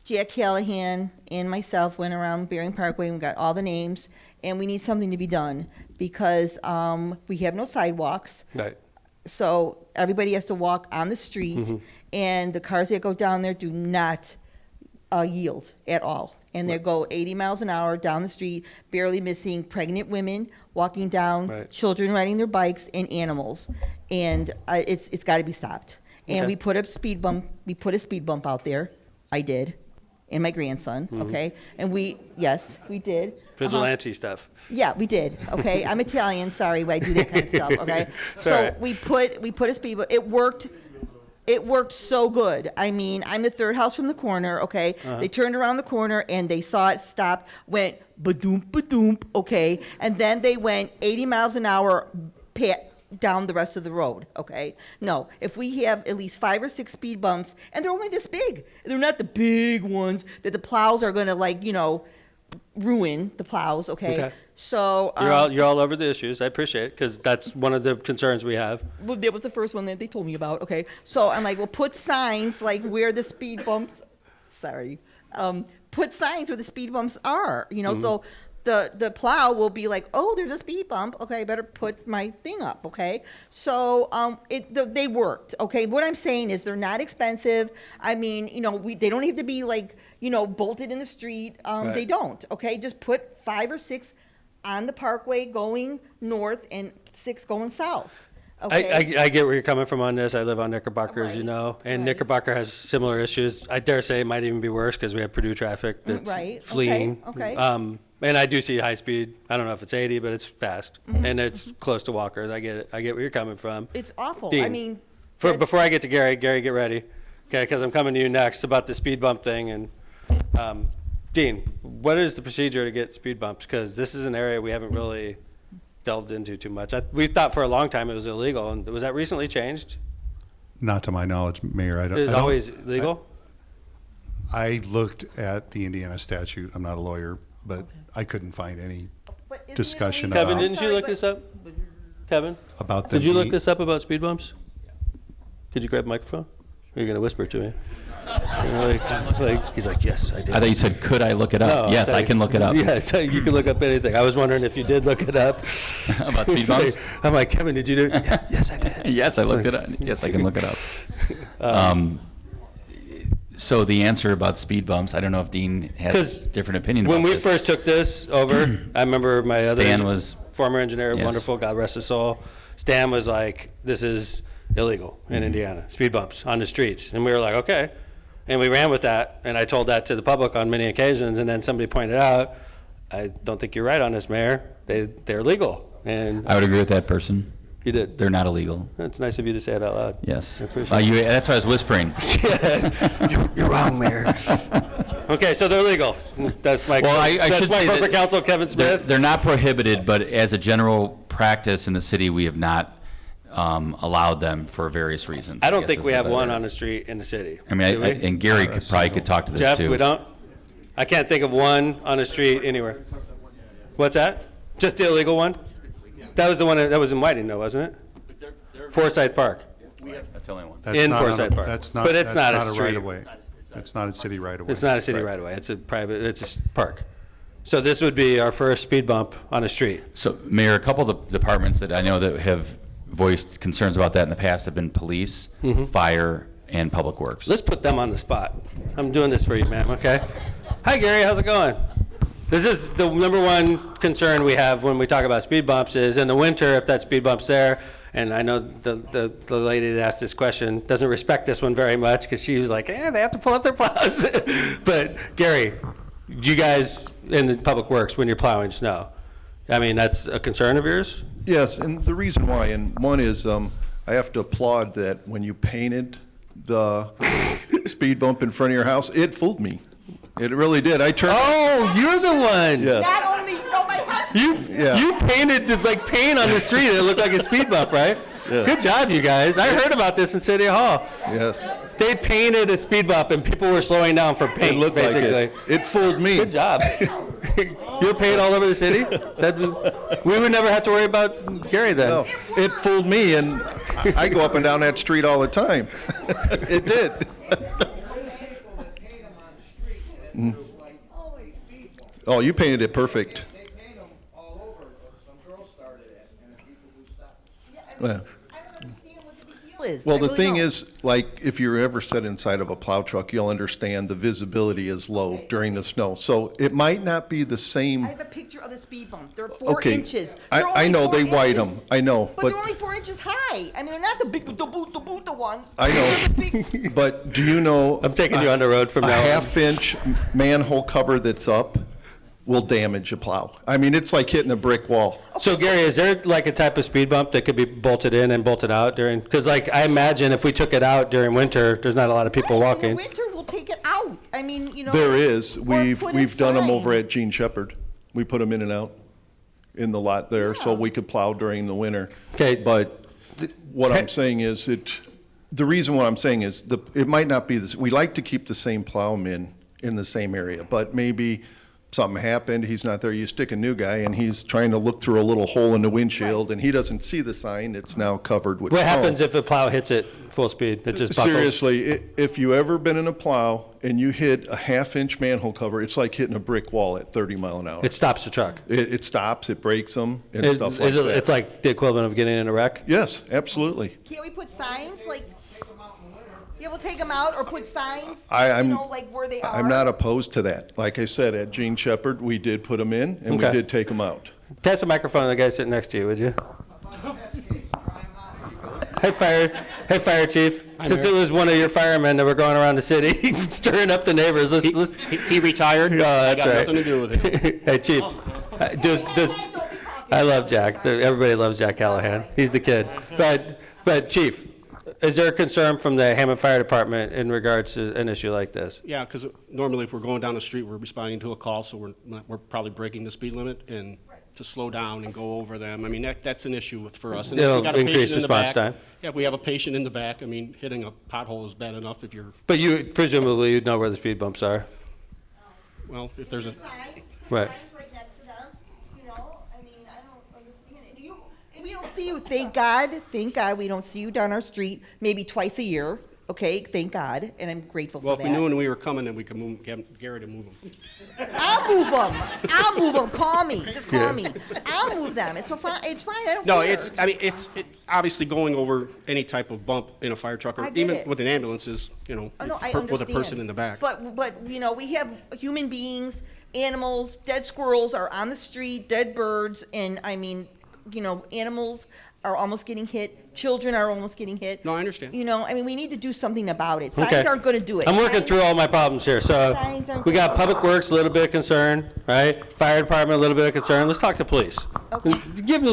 Jack Callahan and myself went around Bering Parkway and we got all the names, and we need something to be done because we have no sidewalks. Right. So everybody has to walk on the street, and the cars that go down there do not yield at all. And they go 80 miles an hour down the street, barely missing pregnant women walking down, children riding their bikes, and animals. And it's got to be stopped. And Okay. we put a speed bump. We put a speed bump out there. I did, and my grandson. Okay, and we did. Vigilante stuff. Yeah, we did. Okay, I'm Italian. Sorry, but I do that kind of stuff. Okay, It's so all right. we put a speed bump. It worked. It worked so good. I mean, I'm the third house from the corner. Okay, they turned around the corner and they saw it stop. Went ba-doom, ba-doom. Okay, and then they went 80 miles an hour down the rest of the road. Okay, no, if we have at least 5 or 6 speed bumps, and they're only this big, they're not the big ones that the plows are gonna ruin the plows. Okay. So You're all over the issues. I appreciate it, because that's one of the concerns we have. well, that was the first one that they told me about. Okay, so I'm like, well, put signs like where the speed bumps. Sorry, put signs where the speed bumps are. So the plow will be like, oh, there's a speed bump. Okay, I better put my thing up. Okay, so they worked. Okay, what I'm saying is they're not expensive. I mean, they don't have to be like bolted in the street. Right. They don't. Okay, just put 5 or 6 on the Parkway going north and 6 going south. Okay. I get where you're coming from on this. I live on Knickerbocker, as you know, and Knickerbocker has similar issues. I dare say it might even be worse because we have Purdue traffic that's fleeing. Okay. And I do see high speed. I don't know if it's 80, but it's fast, and it's close to walkers. I get it. I get where you're coming from. It's awful. Dean, I mean, before I get to Gary, get ready, okay? Because I'm coming to you next about the speed bump thing. And Dean, what is the procedure to get speed bumps? Because this is an area we haven't really delved into too much. We thought for a long time it was illegal, and was that recently changed? Not to my knowledge, Mayor. It was always legal? I looked at the Indiana statute. I'm not a lawyer, but I couldn't find any discussion about. Kevin, didn't you look this up? Kevin? About Did you look being- this up about speed bumps? Could you grab a microphone? Or are you going to whisper to me? He's like, yes, I did. I thought you said, could I look it up? No, Yes, I can look it up. Yeah, so you can look up anything. I was wondering if you did look it up. About speed bumps? I'm like, Kevin, did you do it? Yeah, yes, I did. Yes, I looked it up. Yes, I can look it up. So the answer about speed bumps, I don't know if Dean has a different opinion When about we this. first took this over, I remember my Stan other was- former engineer, yes. wonderful, God rest his soul, Stan was like, this is illegal in Indiana, speed bumps on the streets. And we were like, okay. And we ran with that, and I told that to the public on many occasions, and then somebody pointed out, I don't think you're right on this, Mayor. They're legal. And I would agree with that person. You did. They're not illegal. It's nice of you to say it out loud. Yes. I appreciate it. That's why I was whispering. You're wrong, Mayor. Okay, so they're legal. That's my that's my corporate counsel, Kevin Smith. They're not prohibited, but as a general practice in the city, we have not allowed them for various reasons. I don't guess think is we the have one better- on the street in the city. I mean, Do we? and Gary probably could talk to this Jeff, too. we don't? I can't think of one on the street anywhere. What's that? Just the illegal one? That was the one that was in Whiting, though, wasn't it? Forsyth Park. That's the only one. That's In not on Forsyth a- Park. That's not, But it's that's not a not street. right of way. It's not a city right of way. It's not a city right away. It's a private, it's a park. So this would be our first speed bump on a street. So, Mayor, a couple of the departments that I know that have voiced concerns about that in the past have been police, fire, and public works. Let's put them on the spot. I'm doing this for you, ma'am, okay? Hi, Gary, how's it going? This is the number one concern we have when we talk about speed bumps is in the winter, if that speed bump's there, and I know the lady that asked this question doesn't respect this one very much because she was like, they have to pull up their plows. But Gary, you guys in the public works, when you're plowing snow, I mean, that's a concern of yours? Yes, and the reason why, and one is I have to applaud that when you painted the speed bump in front of your house, it fooled me. It really did. I turned. Oh, you're the one. Yes. Not only, no, my husband. You painted like paint on the street and it looked like a speed bump, right? Yeah. Good job, you guys. I heard about this in City Hall. Yes. They painted a speed bump and people were slowing down for paint, It looked basically. like it. It fooled me. Good job. You're paint all over the city? We would never have to worry about Gary then. No, it fooled me, and I go up and down that street all the time. It did. Mm. Oh, you painted it perfect. Well, well, the thing is, like, if you're ever set inside of a plow truck, you'll understand the visibility is low during the snow. So it might not be the same. I have a picture of the speed bump. They're 4 Okay, inches. I know they widen them. I know, But they're only 4 inches high. I mean, they're not the big, the ones. I know. But do you know? I'm taking you on the road from a now on. half-inch manhole cover that's up will damage a plow. I mean, it's like hitting a brick wall. So Gary, is there like a type of speed bump that could be bolted in and bolted out during, because like I imagine if we took it out during winter, there's not a lot of people walking. In the winter, we'll take it out. I mean, you know. There is. or We've put a done them sign. over at Gene Shepherd. We put them in and out in the lot there, so we could plow during the winter. Okay. But what I'm saying is the reason what I'm saying is it might not be this. We like to keep the same plowman in the same area, but maybe something happened, he's not there, you stick a new guy and he's trying to look through a little hole in the windshield and he doesn't see the sign, it's now covered with What snow. happens if a plow hits it full speed? It just buckles? Seriously, if you ever been in a plow and you hit a half-inch manhole cover, it's like hitting a brick wall at 30 mile an hour. It stops the truck. It stops, it breaks them and stuff like that. It's like the equivalent of getting in a wreck? Yes, absolutely. Can't we put signs like? Yeah, we'll take them out or put signs. I'm, you know, like where they are. I'm not opposed to that. Like I said, at Gene Shepherd, we did put them in and we Okay. did take them out. Pass the microphone to the guy sitting next to you, would you? Hey, fire chief. Since it was one of your firemen that were going around the city stirring up the neighbors, He retired. Oh, that's I got right. nothing to do with it. Hey, chief. I love Jack. Everybody loves Jack Callahan. He's the kid. But chief, is there a concern from the Hammond Fire Department in regards to an issue like this? Yeah, because normally if we're going down the street, we're responding to a call, so we're probably breaking the speed limit and to slow down and go over them. I mean, that's an issue for us. And if we It'll got a increase patient in the response back- time. Yeah, if we have a patient in the back, I mean, hitting a pothole is bad enough if you're, But you presumably you'd know where the speed bumps are. well, if there's a, Right. Right next to them. You know, I mean, I don't understand it. We don't see you. Thank God, we don't see you down our street maybe twice a year. Okay, thank God, and I'm grateful well, for if that. we knew when we were coming, then we could move, get Gary to move them. I'll move them. Call me. Just call Yeah. me. I'll move them. It's fine. It's fine. I don't No, care. it's obviously going over any type of bump in a fire truck or I get even it. with an ambulance is, you know, Oh, no, I with a person understand. in the back. But you know, we have human beings, animals, dead squirrels are on the street, dead birds, and I mean, you know, animals. are almost getting hit. Children are almost getting hit. No, I understand. You know, I mean, we need to do something about it. Signs Okay. aren't going to do it. I'm working Signs- through all my problems here. So Signs aren't we got gonna- Public Works, a little bit of concern, right? Fire Department, a little bit of concern. Let's talk to police. Giving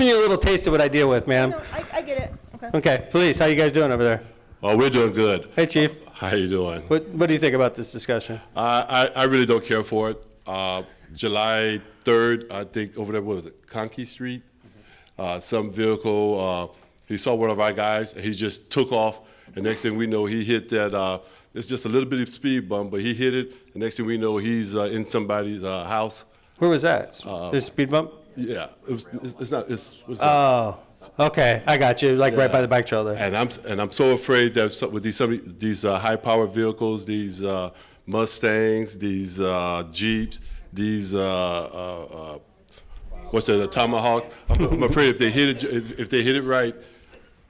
you a little taste of what I deal with, ma'am. No, I get it. Okay. Okay, police, how you guys doing over there? Oh, we're doing good. Hey, Chief. How you doing? What do you think about this discussion? I really don't care for it. July 3rd, I think over there, what was it, Conkey Street? Some vehicle, he saw one of our guys, and he just took off. And next thing we know, he hit that, it's just a little bit of speed bump, but he hit it. And next thing we know, he's in somebody's house. Where was that? There's a speed bump? Yeah, it's not, what's that? Oh, okay, I got you, like right by the bike trail there. And I'm so afraid that with these high-powered vehicles, these Mustangs, these Jeeps, these what's the Tomahawk? I'm afraid if they hit it right,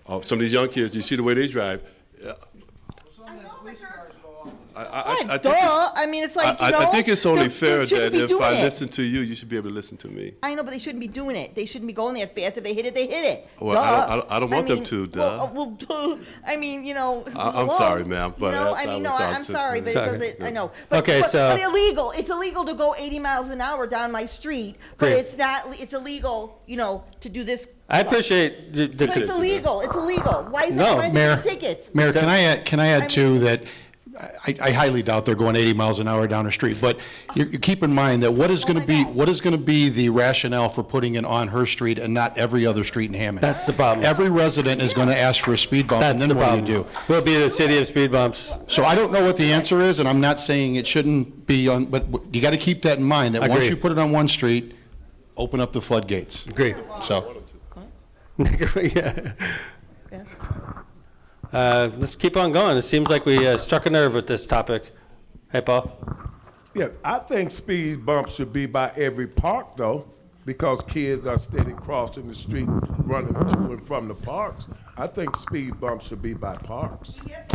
some of these young kids, you see the way they drive. I think I mean, it's like, you know, I think it's only they fair shouldn't that be if doing I it. listen to you, you should be able to listen to me. I know, but they shouldn't be doing it. They shouldn't be going that fast. If they hit it, they hit it. Well, I don't want them to, duh. Well, I mean, you know. I'm sorry, ma'am, but you know, that's I mean, no, how I'm sorry, but it doesn't. I know. Okay, so- but illegal. It's illegal to go 80 miles an hour down my street, but Great. it's not. It's illegal, you know, to do this. I appreciate the. But it's illegal. It's illegal. Why is No, that? Why Mayor. are they getting tickets? Mayor, can I add too that I highly doubt they're going 80 miles an hour down the street, but you keep in mind that what is going to be the rationale for putting it on her street and not every other street in Hammond? That's the problem. Every resident is going to ask for a speed bump, That's and then the what problem. do you do? We'll be the city of speed bumps. So I don't know what the answer is, and I'm not saying it shouldn't be on, but you got to keep that in mind, that once Agreed. you put it on one street, open up the floodgates. Agreed. So. Yeah. Yes. Let's keep on going. It seems like we struck a nerve with this topic. Hey, Paul. Yeah, I think speed bumps should be by every park though, because kids are steady crossing the street, running to and from the parks. I think speed bumps should be by parks. There's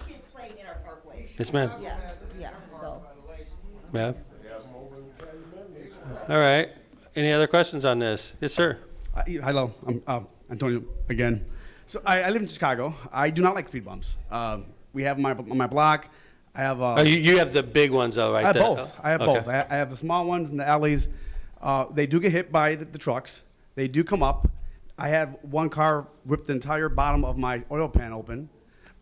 kids playing in our parkway. Yes, ma'am. Yeah, yeah. So. Yeah. All right. Any other questions on this? Yes, sir. Hello, I'm Antonio again. So I live in Chicago. I do not like speed bumps. We have on my block. I have. Oh, you have the big ones though, right? I have there. both. I have Okay. both. I have the small ones in the alleys. They do get hit by the trucks. They do come up. I had one car rip the entire bottom of my oil pan open,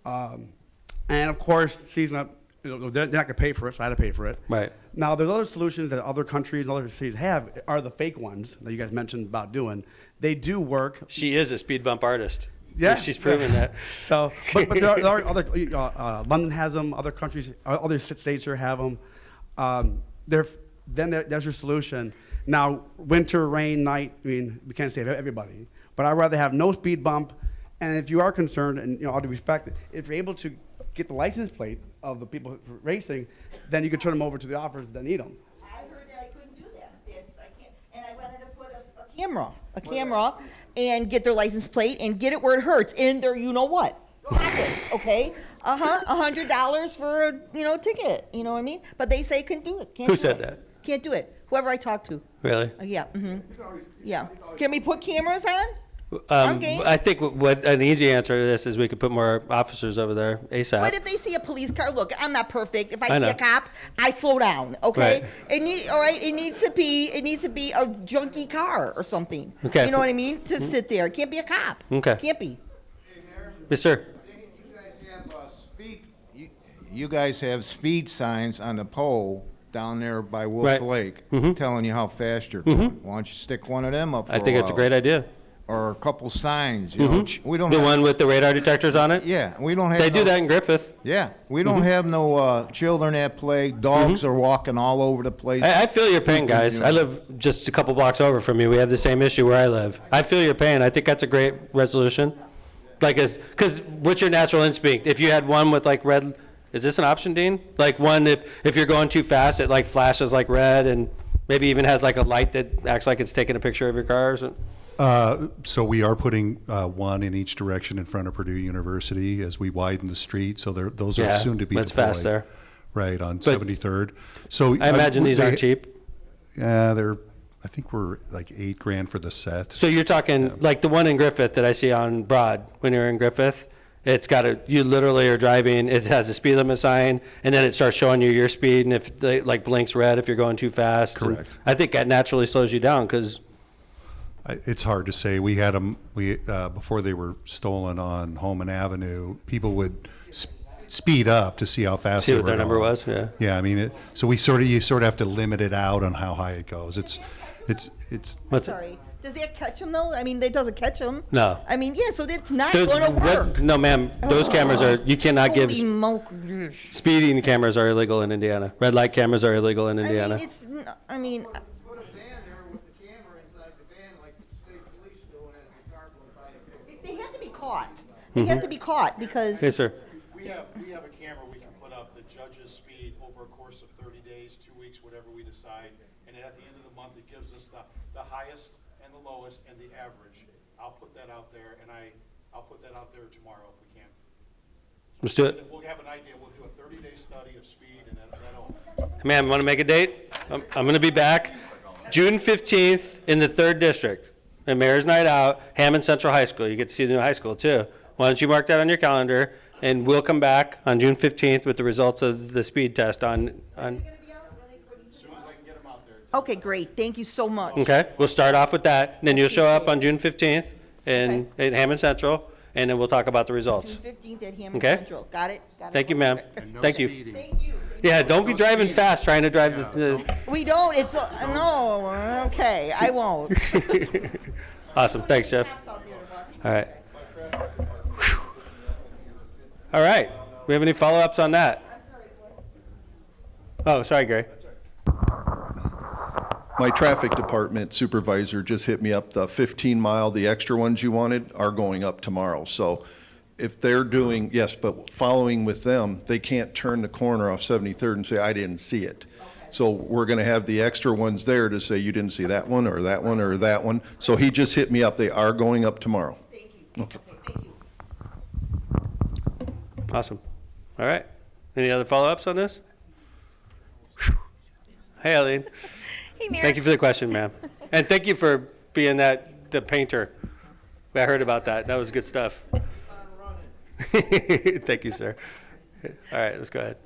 and of course, season up. You know, they're not gonna pay for it, so I had to pay for it. Right. Now, there's other solutions that other countries and other cities have, are the fake ones that you guys mentioned about doing. They do work. She is a speed bump artist. Yeah. She's proven that. So, but there are other, London has them, other countries, other states here have them. There's your solution. Now, winter, rain, night, I mean, we can't save everybody, but I'd rather have no speed bump. And if you are concerned, and all due respect, if you're able to get the license plate of the people racing, then you can turn them over to the officers that need them. I heard that I couldn't do that. I can't, and I wanted to put a camera, and get their license plate and get it where it hurts in their, you know what, pockets, okay? $100 for a ticket. You know what I mean? But they say couldn't do it. Who said that? Can't do it. Whoever I talked to. Really? Yeah. Yeah. Can we put cameras on? I'm game. I think what an easy answer to this is we could put more officers over there ASAP. But if they see a police car, look, I'm not perfect. If I I see know. a cop, I slow down. Okay. Right. It needs to be a junky car or something. Okay. You know what I mean? To sit there. It can't be a cop. Okay. Can't be. Yes, sir. You guys have speed signs on the pole down there by Wolf Right. Lake Mhm. telling you how fast you're going. Mhm. Why don't you stick one of them up for I think it's a great idea. Or a couple signs, you know. Mhm. We don't The have, one with the radar detectors on it? Yeah, we don't have They do no- that in Griffith. Yeah, we don't Mhm. have no children at play. Dogs are walking all over the place. I feel your pain, People, guys. you know. I live just a couple blocks over from you. We have the same issue where I live. I feel your pain. I think that's a great resolution. Because what's your natural instinct? If you had one with like red, is this an option, Dean? Like one, if you're going too fast, it like flashes like red and maybe even has like a light that acts like it's taking a picture of your car or something? So we are putting one in each direction in front of Purdue University as we widen the street. So those are Yeah, soon to be that's deployed. fast there. Right, on But 73rd. So I imagine these aren't cheap. Yeah, they're I think we're like $8,000 for the set. So you're talking like the one in Griffith that I see on Broad when you're in Griffith. It's got you literally are driving, it has a speed limit sign, and then it starts showing you your speed, and if it like blinks red if you're going too fast. Correct. I think that naturally slows you down because. It's hard to say. We had them, before they were stolen on Holman Avenue, people would speed up to see how fast See they what were their number going. was, yeah. Yeah, I mean, so you sort of have to limit it out on how high it goes. What's Sorry. Does that catch them though? I mean, it doesn't catch them. No. I mean, yeah, so it's not Those- going to work. No, ma'am. Those cameras are, you cannot give, Holy moke. speeding cameras are illegal in Indiana. Red light cameras are illegal in Indiana. I mean, they have to be caught. They have to be caught because. Yes, sir. We have a camera we can put up that judges speed over a course of 30 days, 2 weeks, whatever we decide. And then at the end of the month, it gives us the highest and the lowest and the average. I'll put that out there, and I'll put that out there tomorrow if we can. Let's do it. We'll have an idea. We'll do a 30-day study of speed, and that'll. Ma'am, want to make a date? I'm going to be back June 15th in the 3rd District. And Mayor's Night Out, Hammond Central High School. You get to see the new high school, too. Why don't you mark that on your calendar, and we'll come back on June 15th with the results of the speed test on. Okay, great. Thank you so much. Okay, we'll start off with that, and then you'll show up on June 15th in Hammond Central, and then we'll talk about the results. June 15th at Hammond Okay? Central. Got it? Thank you, ma'am. Okay. Thank you. Yeah, don't be driving fast trying to drive the. We don't. It's no. Okay, I won't. Awesome. Thanks, Jeff. All right. Whew. All right. We have any follow-ups on that? Oh, sorry, Gary. My traffic department supervisor just hit me up, the 15-mile, the extra ones you wanted are going up tomorrow. So if they're doing, yes, but following with them, they can't turn the corner off 73rd and say, I didn't see it. So we're going to have the extra ones there to say you didn't see that one or that one or that one. So he just hit me up. They are going up tomorrow. Thank you. Okay. Thank you. Awesome. All right. Any other follow-ups on this? Whew. Hey, Eileen. Hey, Mayor. Thank you for the question, ma'am. And thank you for being the painter. I heard about that. That was good stuff. Thank you, sir. All right, let's go ahead.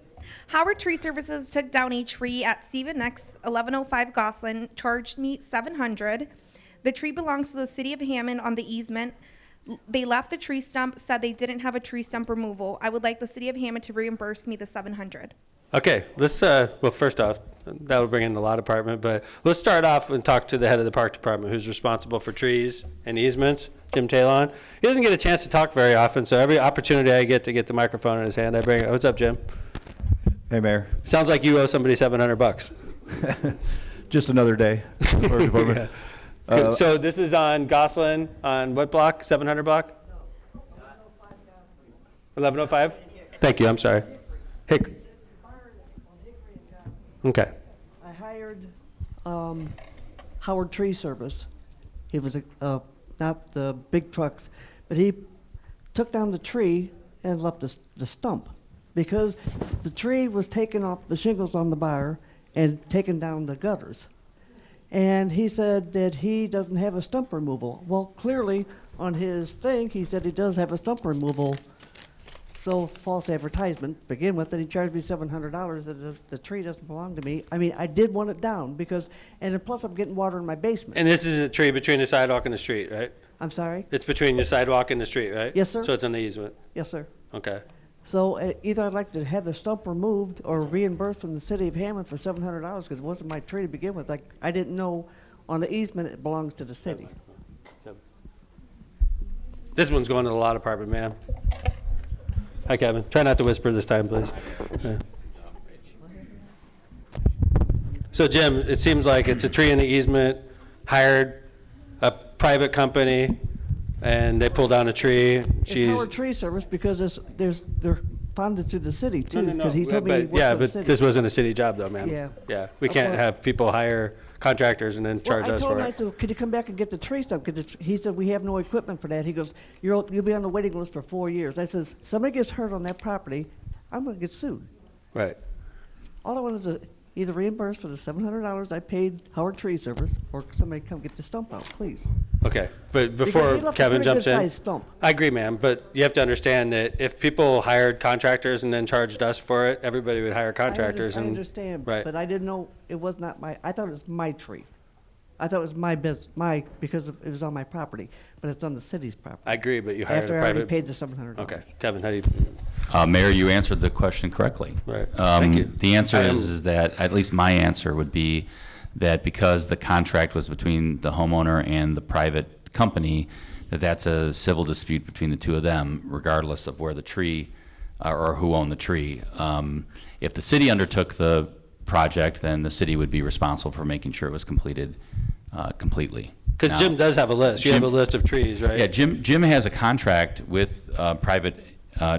Howard Tree Services took down a tree at Stephen X, 1105 Gosselin, charged me $700. The tree belongs to the city of Hammond on the easement. They left the tree stump, said they didn't have a tree stump removal. I would like the city of Hammond to reimburse me the $700. Okay, let's, well, first off, that would bring in the law department, but let's start off and talk to the head of the park department who's responsible for trees and easements, Jim Talon. He doesn't get a chance to talk very often, so every opportunity I get to get the microphone in his hand, I bring it. What's up, Jim? Hey, Mayor. Sounds like you owe somebody $700. Just another day. For the department. Yeah. So this is on Gosselin, on what block? 700 block? 1105? Thank you, I'm sorry. Hick. Okay. I hired Howard Tree Service. He was not the big trucks, but he took down the tree and left the stump because the tree was taking off the shingles on the byre and taking down the gutters. And he said that he doesn't have a stump removal. Well, clearly on his thing, he said he does have a stump removal. So false advertisement to begin with, and he charged me $700 that the tree doesn't belong to me. I mean, I did want it down because, and then plus I'm getting water in my basement. And this is a tree between the sidewalk and the street, right? I'm sorry? It's between the sidewalk and the street, right? Yes, sir. So it's on the easement? Yes, sir. Okay. So either I'd like to have the stump removed or reimbursed from the city of Hammond for $700 because it wasn't my tree to begin with. Like, I didn't know on the easement it belongs to the city. This one's going to the law department, ma'am. Hi, Kevin. Try not to whisper this time, please. Yeah. So, Jim, it seems like it's a tree in the easement, hired a private company, and they pull down a tree. It's Howard Tree Service because they're funded through the city too. No. He told me he worked yeah, for the but city. this wasn't a city job, though, man. Yeah. Yeah. We can't Okay. have people hire contractors and then charge us I told for him, I it. said, could you come back and get the tree stump? He said, we have no equipment for that. He goes, you'll be on the waiting list for 4 years. I says, somebody gets hurt on that property, I'm going to get sued. Right. All I want is Either reimburse for the $700 I paid Howard Tree Service, or somebody come get the stump out, please. Okay, but Because before he left a Kevin pretty jumps in, good-sized stump. I agree, ma'am, but you have to understand that if people hired contractors and then charged us for it, everybody would hire contractors I and. understand, Right. but I didn't know it was not my, I thought it was my tree. I thought it was my because it was on my property, but it's on the city's property. I agree, but you hired a After I already private. paid the $700. Okay, Kevin, how do you? Mayor, you answered the question correctly. Right. Thank you. The answer I am- is that, at least my answer would be that because the contract was between the homeowner and the private company, that's a civil dispute between the two of them, regardless of where the tree or who owned the tree. If the city undertook the project, then the city would be responsible for making sure it was completed completely. Because Now, Jim does have a list. You have a list of trees, right? Yeah, Jim has a contract with private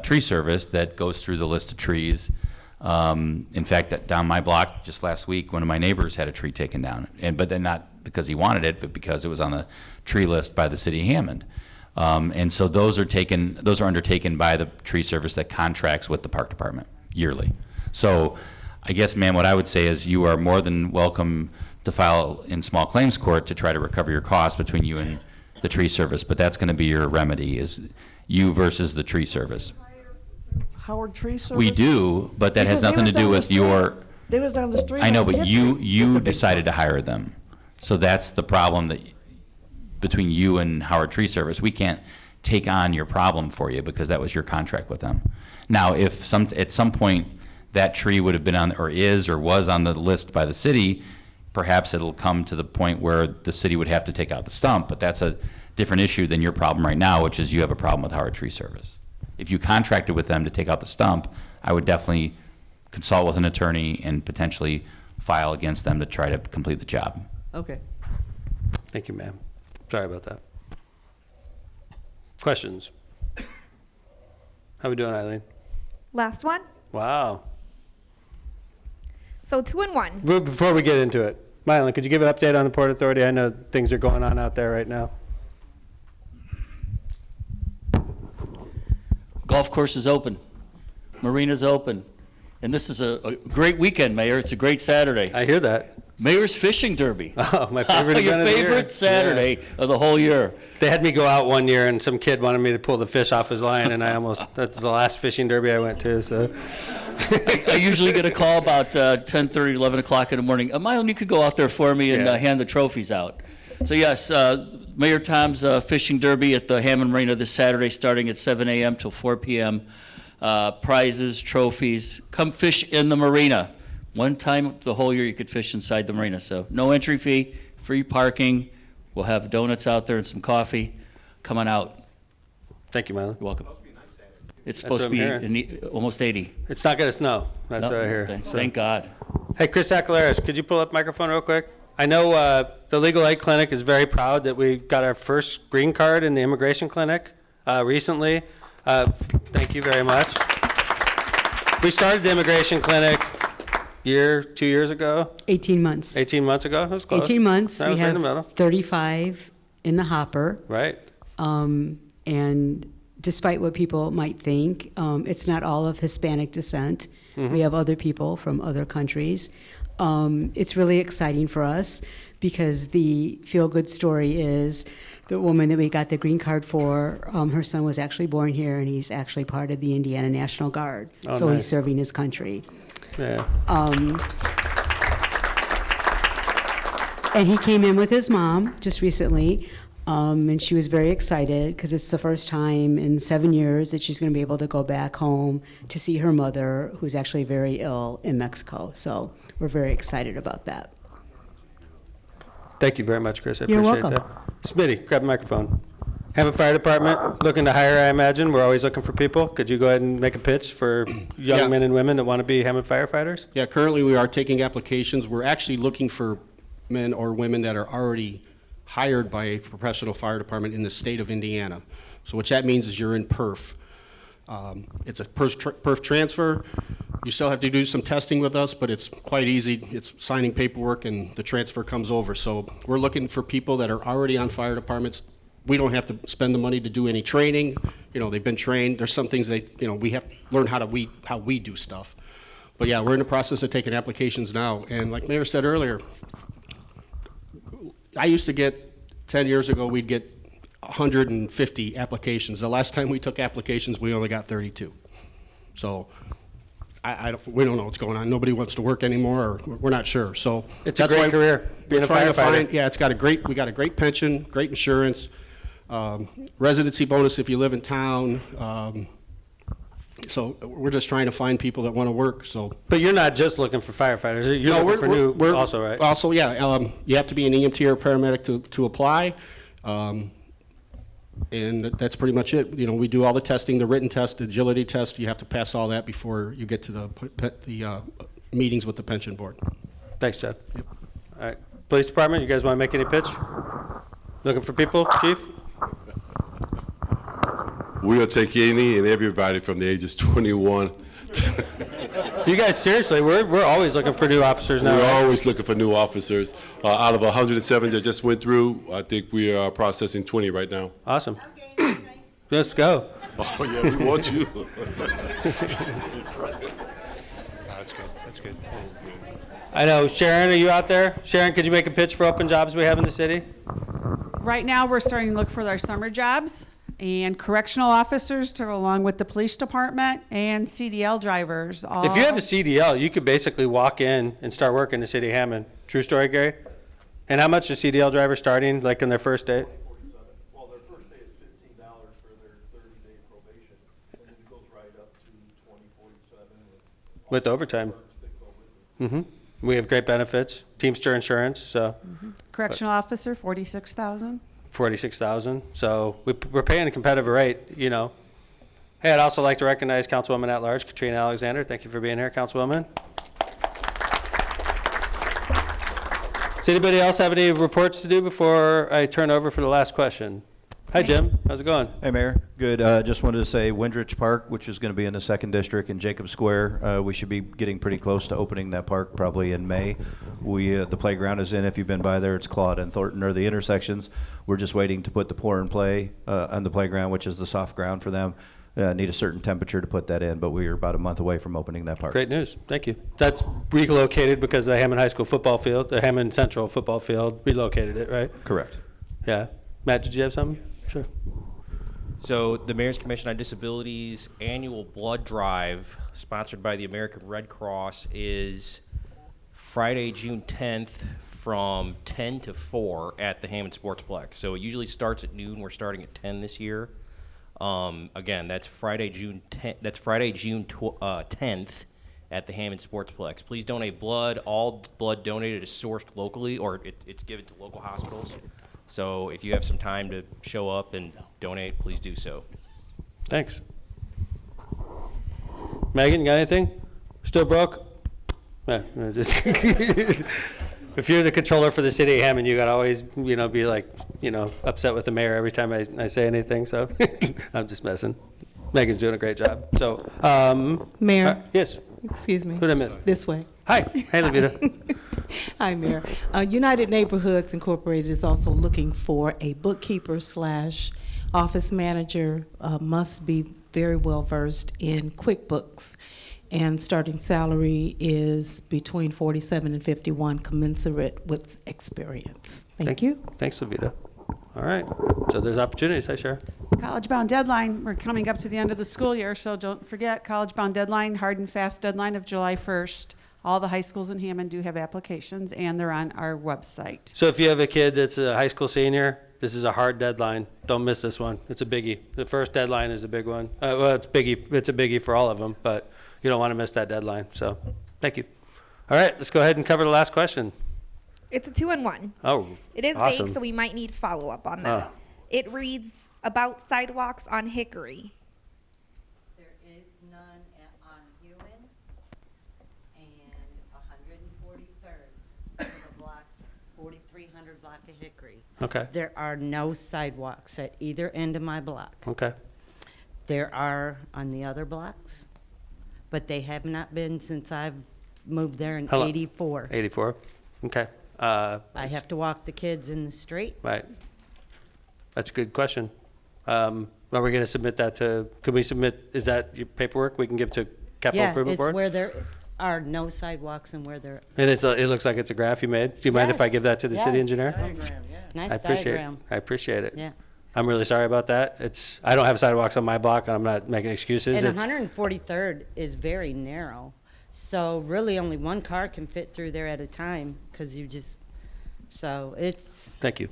tree service that goes through the list of trees. In fact, down my block just last week, one of my neighbors had a tree taken down, but then not because he wanted it, but because it was on the tree list by the city of Hammond. And so those are undertaken by the tree service that contracts with the park department yearly. So I guess, ma'am, what I would say is you are more than welcome to file in small claims court to try to recover your costs between you and the tree service, but that's going to be your remedy, is you versus the tree service. Howard Tree Service? We do, but that has Because they nothing to was do down the with street. your, They was down the street. I know, on but Hickory. you decided to hire them. So that's the problem that between you and Howard Tree Service. We can't take on your problem for you because that was your contract with them. Now, if at some point that tree would have been on, or is, or was on the list by the city, perhaps it'll come to the point where the city would have to take out the stump, but that's a different issue than your problem right now, which is you have a problem with Howard Tree Service. If you contracted with them to take out the stump, I would definitely consult with an attorney and potentially file against them to try to complete the job. Okay. Thank you, ma'am. Sorry about that. Questions? How we doing, Eileen? Last one. Wow. So 2 and 1. Before we get into it, Mylon, could you give an update on the Port Authority? I know things are going on out there right now. Golf course is open. Marina's open. And this is a great weekend, Mayor. It's a great Saturday. I hear that. Mayor's Fishing Derby. Oh, my favorite Your event of the year. favorite Saturday Yeah. of the whole year. They had me go out one year, and some kid wanted me to pull the fish off his line, and that's the last fishing derby I went to, so. I usually get a call about 10:30, 11 o'clock in the morning. Mylon, you could go out there for me and hand the trophies out. So yes, Mayor Tom's Fishing Derby at the Hammond Marina this Saturday, starting at 7 a.m. till 4 p.m. Prizes, trophies. Come fish in the marina. One time the whole year you could fish inside the marina. So no entry fee, free parking. We'll have donuts out there and some coffee. Come on out. Thank you, Mylon. You're welcome. That's It's supposed to what I'm be hearing. almost 80. It's not going to snow. That's No, what I hear. Thank God. Hey, Chris Aquilaris, could you pull up microphone real quick? I know the Legal Aid Clinic is very proud that we got our first green card in the immigration clinic recently. Thank you very much. We started the immigration clinic 2 years ago? 18 months. 18 months ago? That was close. 18 months. That We was right in the have middle. 35 in the hopper. Right. And despite what people might think, it's not all of Hispanic descent. Mhm. We have other people from other countries. It's really exciting for us because the feel-good story is the woman that we got the green card for, her son was actually born here, and he's actually part of the Indiana National Guard. Oh, so nice. he's serving his country. Yeah. And he came in with his mom just recently, and she was very excited because it's the first time in 7 years that she's going to be able to go back home to see her mother, who's actually very ill in Mexico. So we're very excited about that. Thank you very much, Chris. I You're appreciate welcome. that. Smitty, grab the microphone. Hammond Fire Department, looking to hire, I imagine. We're always looking for people. Could you go ahead and make a pitch for young Yeah. men and women that want to be Hammond firefighters? Yeah, currently we are taking applications. We're actually looking for men or women that are already hired by a professional fire department in the state of Indiana. So what that means is you're in perf. It's a perf transfer. You still have to do some testing with us, but it's quite easy. It's signing paperwork and the transfer comes over. So we're looking for people that are already on fire departments. We don't have to spend the money to do any training. You know, they've been trained. There's some things we have to learn how we do stuff. But yeah, we're in the process of taking applications now. And like Mayor said earlier, I used to get, 10 years ago, we'd get 150 applications. The last time we took applications, we only got 32. So we don't know what's going on. Nobody wants to work anymore, or we're not sure. So It's a that's great why career, being we're a trying to firefighter. yeah, we got a great pension, great insurance, residency bonus if you live in town. So we're just trying to find people that want to work. So, But you're not just looking for firefighters. You're no, looking for new also, right? Also, yeah, you have to be an EMT or paramedic to apply. And that's pretty much it. You know, we do all the testing, the written test, the agility test. You have to pass all that before you get to the meetings with the pension board. Thanks, Jeff. All right. Police Department, you guys want to make any pitch? Looking for people, Chief? We'll take any and everybody from the ages 21. You guys, seriously, we're always looking for new officers now. We're right? always looking for new officers. Out of 107 that just went through, I think we are processing 20 right now. Awesome. Let's go. Oh, yeah, we want you. That's good. That's good. I know. Sharon, are you out there? Sharon, could you make a pitch for open jobs we have in the city? Right now, we're starting to look for our summer jobs and correctional officers to go along with the police department and CDL drivers. If you have a CDL, you could basically walk in and start working in the city of Hammond. True story, Gary? And how much is CDL driver starting, like in their first day? Well, their first day is $15 for their 30-day probation, and then it goes right up to $20.47. With overtime. We have great benefits, Teamster insurance, so Correctional officer, 46,000. 46,000. So we're paying a competitive rate, you know. Hey, I'd also like to recognize Councilwoman at Large, Katrina Alexander. Thank you for being here, Councilwoman. Does anybody else have any reports to do before I turn over for the last question? Hi, Jim. How's it going? Hey, Mayor. Good. Just wanted to say Windrich Park, which is going to be in the 2nd District, and Jacob Square, we should be getting pretty close to opening that park probably in May. The playground is in. If you've been by there, it's Claude and Thornton are the intersections. We're just waiting to put the pour and play on the playground, which is the soft ground for them. Need a certain temperature to put that in, but we are about a month away from opening that park. Great news. Thank you. That's relocated because the Hammond High School football field, the Hammond Central football field, relocated it, right? Correct. Yeah. Matt, did you have something? Sure. So the Mayor's Commission on Disabilities annual blood drive, sponsored by the American Red Cross, is Friday, June 10th from 10 to 4 at the Hammond Sportsplex. So it usually starts at noon. We're starting at 10 this year. Again, that's Friday, June 10th. That's Friday, June 10th at the Hammond Sportsplex. Please donate blood. All blood donated is sourced locally, or it's given to local hospitals. So if you have some time to show up and donate, please do so. Thanks. Megan, you got anything? Still broke? No, just if you're the controller for the city of Hammond, you gotta always, be like, upset with the mayor every time I say anything. So I'm just messing. Megan's doing a great job. So, Mayor. Yes. Excuse me. Who did I miss? This way. Hi. Hey, Levita. Hi, Mayor. United Neighborhoods Incorporated is also looking for a bookkeeper / office manager, must be very well versed in QuickBooks. And starting salary is between 47 and 51, commensurate with experience. Thank you. Thanks, Levita. All right. So there's opportunities. Hi, Sharon. College bound deadline, we're coming up to the end of the school year, so don't forget, college bound deadline, hard and fast deadline of July 1st. All the high schools in Hammond do have applications, and they're on our website. So if you have a kid that's a high school senior, this is a hard deadline. Don't miss this one. It's a biggie. The first deadline is a big one. Well, it's biggie. It's a biggie for all of them, but you don't want to miss that deadline. So thank you. All right, let's go ahead and cover the last question. It's a 2-in-1. Oh, It is awesome. vague, so we might need follow-up on that. It reads, about sidewalks on Hickory. There is none on Human and 143rd, the block, 4300 block of Hickory. Okay. There are no sidewalks at either end of my block. Okay. There are on the other blocks, but they have not been since I've moved there in How long? 84. 84. Okay. I have to walk the kids in the street. Right. That's a good question. Are we going to submit that to, can we submit, is that your paperwork we can give to Capital Yeah, Improvement it's Board? where they're, are no sidewalks and where they're. And it looks like it's a graph you made. Do you mind if I Yes, give that to the city yes. engineer? Nice I appreciate diagram. I appreciate it. Yeah. I'm really sorry about that. I don't have sidewalks on my block, and I'm not making excuses. And It's 143rd is very narrow, so really only one car can fit through there at a time, because so it's. Thank you.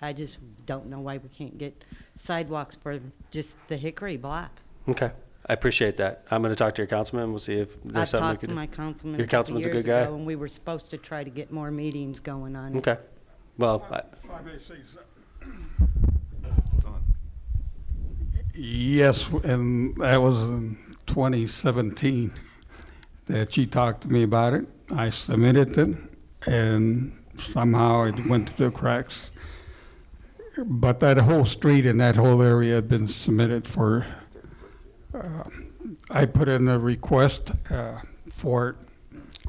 I just don't know why we can't get sidewalks for just the Hickory block. Okay. I appreciate that. I'm going to talk to your councilman. We'll see if there's I've something we talked can to do. my councilman. Your a couple councilman's a years good guy. ago, and we were supposed to try to get more meetings going on it. Okay. Well, Yes, and that was in 2017 that she talked to me about it. I submitted it, and somehow it went through the cracks. But that whole street and that whole area had been submitted for, I put in a request for it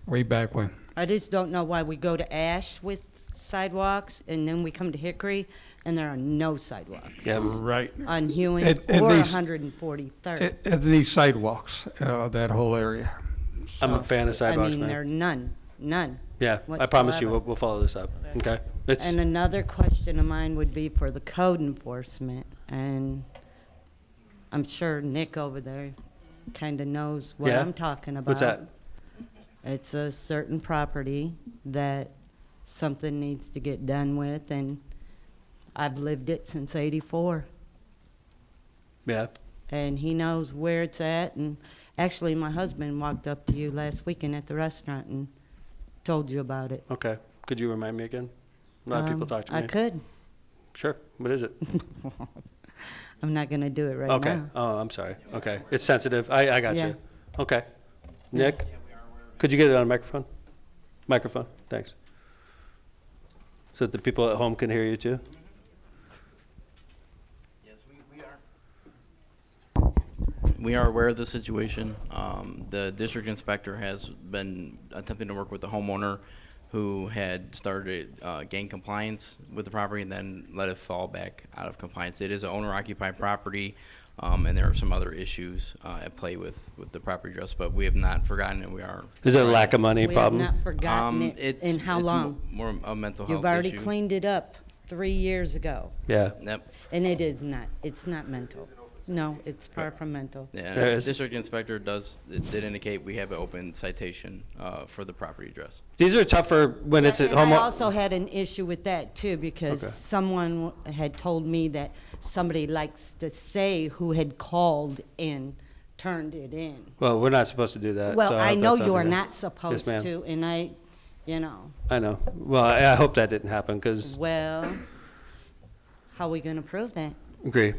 way back when. I just don't know why we go to Ash with sidewalks, and then we come to Hickory, and there are no sidewalks. Yeah, right. On Hewing And or these- 143rd. At these sidewalks, that whole area. I'm a fan of sidewalks, I mean, man. there are none. Yeah, I promise you, whatsoever. we'll follow this up. Okay? And another question of mine would be for the code enforcement, and I'm sure Nick over there kind of knows what Yeah? I'm talking about. What's that? It's a certain property that something needs to get done with, and I've lived it since '84. Yeah. And he knows where it's at, and actually my husband walked up to you last weekend at the restaurant and told you about it. Okay. Could you remind me again? A lot of people talk to me. I could. Sure. What is it? I'm not gonna do it right Okay. now. Oh, I'm sorry. Okay. It's sensitive. I got Yeah. you. Okay. Nick, could you get it on a microphone? Microphone. Thanks. So that the people at home can hear you too? We are aware of the situation. The district inspector has been attempting to work with the homeowner who had started gain compliance with the property and then let it fall back out of compliance. It is an owner-occupied property, and there are some other issues at play with the property address, but we have not forgotten it. We are. Is it a lack of money We problem? have not forgotten it. It's- In how it's long? More a mental health You've already issue. cleaned it up 3 years ago. Yeah. Yep. And it is not. It's not mental. No, it's far from mental. Yeah, There the is. district inspector did indicate we have an open citation for the property address. These are tougher when it's at And home. I also had an issue with that too, because Okay. someone had told me that somebody likes to say who had called and turned it in. Well, we're not supposed to do that. Well, so I hope know that's you are okay. not supposed ma'am. to, and you know, I know. Well, I hope that didn't happen because well, how are we gonna prove that? agree.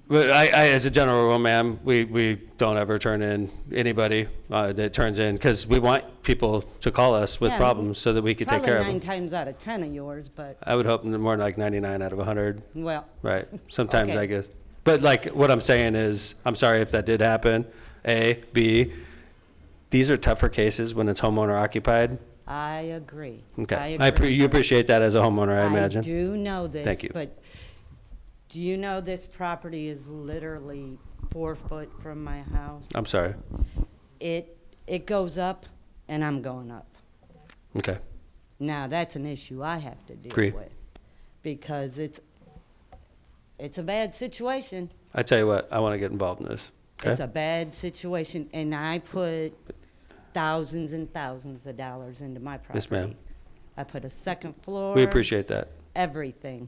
But I, as a general rule, ma'am, we don't ever turn in anybody that turns in because we want people to call us with Yeah, problems so that we can take care of Probably them. 9 times out of 10 of yours, but, I would hope more like 99 out of 100. well. Right. Sometimes Okay. I guess. But like what I'm saying is, I'm sorry if that did happen. A, B, these are tougher cases when it's homeowner occupied. I agree. Okay. I agree. You appreciate that as a homeowner, I imagine. I do know this. Thank you. But do you know this property is literally 4 foot from my house? I'm sorry. It goes up, and I'm going up. Okay. Now, that's an issue I have to deal Agree. with, because it's a bad situation. I tell you what, I want to get involved in this. Okay. It's a bad situation, and I put thousands and thousands of dollars into my property. Yes, ma'am. I put a second floor. We appreciate that. Everything.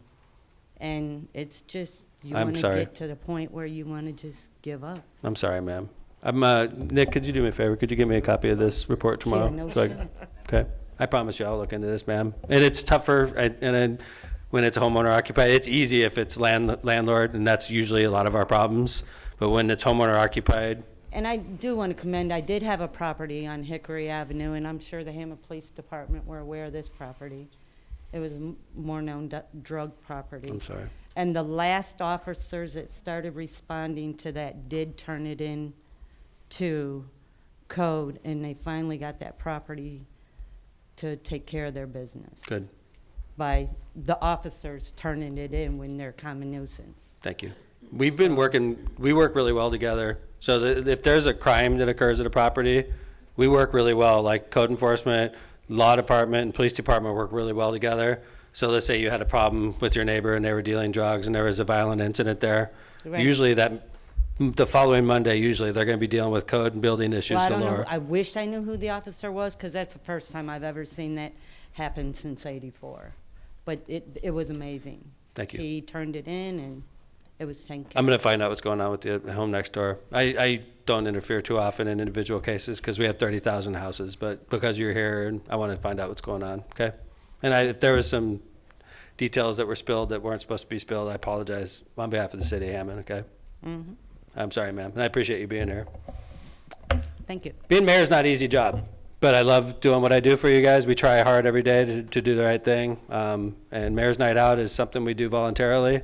And it's just, you I'm want to sorry. get to the point where you want to just give up. I'm sorry, ma'am. Nick, could you do me a favor? Could you give me a copy of this report tomorrow? no So shit. okay. I promise you I'll look into this, ma'am. And it's tougher, and then when it's homeowner occupied, it's easy if it's landlord, and that's usually a lot of our problems. But when it's homeowner occupied, And I do want to commend, I did have a property on Hickory Avenue, and I'm sure the Hammond Police Department were aware of this property. It was more known drug property. I'm sorry. And the last officers that started responding to that did turn it in to code, and they finally got that property to take care of their business. Good. By the officers turning it in when they're common nuisance. Thank you. We work really well together. So if there's a crime that occurs at a property, we work really well, like code enforcement, law department, and police department work really well together. So let's say you had a problem with your neighbor and they were dealing drugs and there was a violent incident there. Right. Usually the following Monday, usually they're going to be dealing with code and building issues Well, I don't galore. know, I wish I knew who the officer was, because that's the first time I've ever seen that happen since '84. But it was amazing. Thank you. He turned it in, and it was taken care I'm going to find out what's going on with the home next door. I don't interfere too often in individual cases because we have 30,000 houses, but because you're here, and I want to find out what's going on, okay? And if there was some details that were spilled that weren't supposed to be spilled, I apologize on behalf of the city of Hammond, okay? Mhm. I'm sorry, ma'am, and I appreciate you being here. Thank you. Being mayor is not an easy job, but I love doing what I do for you guys. We try hard every day to do the right thing. And Mayor's Night Out is something we do voluntarily.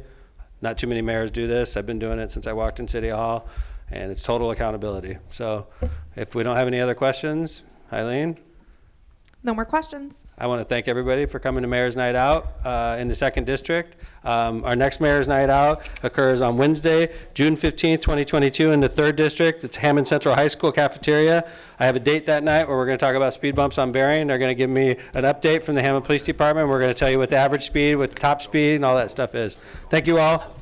Not too many mayors do this. I've been doing it since I walked in City Hall, and it's total accountability. So if we don't have any other questions, Eileen? No more questions. I want to thank everybody for coming to Mayor's Night Out in the 2nd District. Our next Mayor's Night Out occurs on Wednesday, June 15th, 2022 in the 3rd District. It's Hammond Central High School cafeteria. I have a date that night where we're going to talk about speed bumps on Bering. They're going to give me an update from the Hammond Police Department. We're going to tell you what the average speed, what the top speed, and all that stuff is. Thank you all.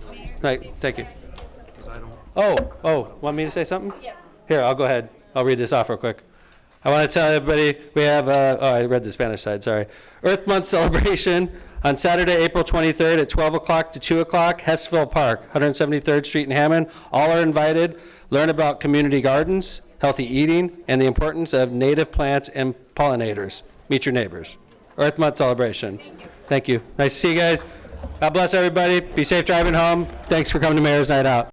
Right, thank you. Oh, want me to say something? Yes. Here, I'll go ahead. I'll read this off real quick. I want to tell everybody we have, I read the Spanish side, sorry. Earth Month celebration on Saturday, April 23rd at 12 o'clock to 2 o'clock, Hessville Park, 173rd Street in Hammond. All are invited. Learn about community gardens, healthy eating, and the importance of native plants and pollinators. Meet your neighbors. Earth Month celebration. Thank you. Nice to see you guys. God bless everybody. Be safe driving home. Thanks for coming to Mayor's Night Out.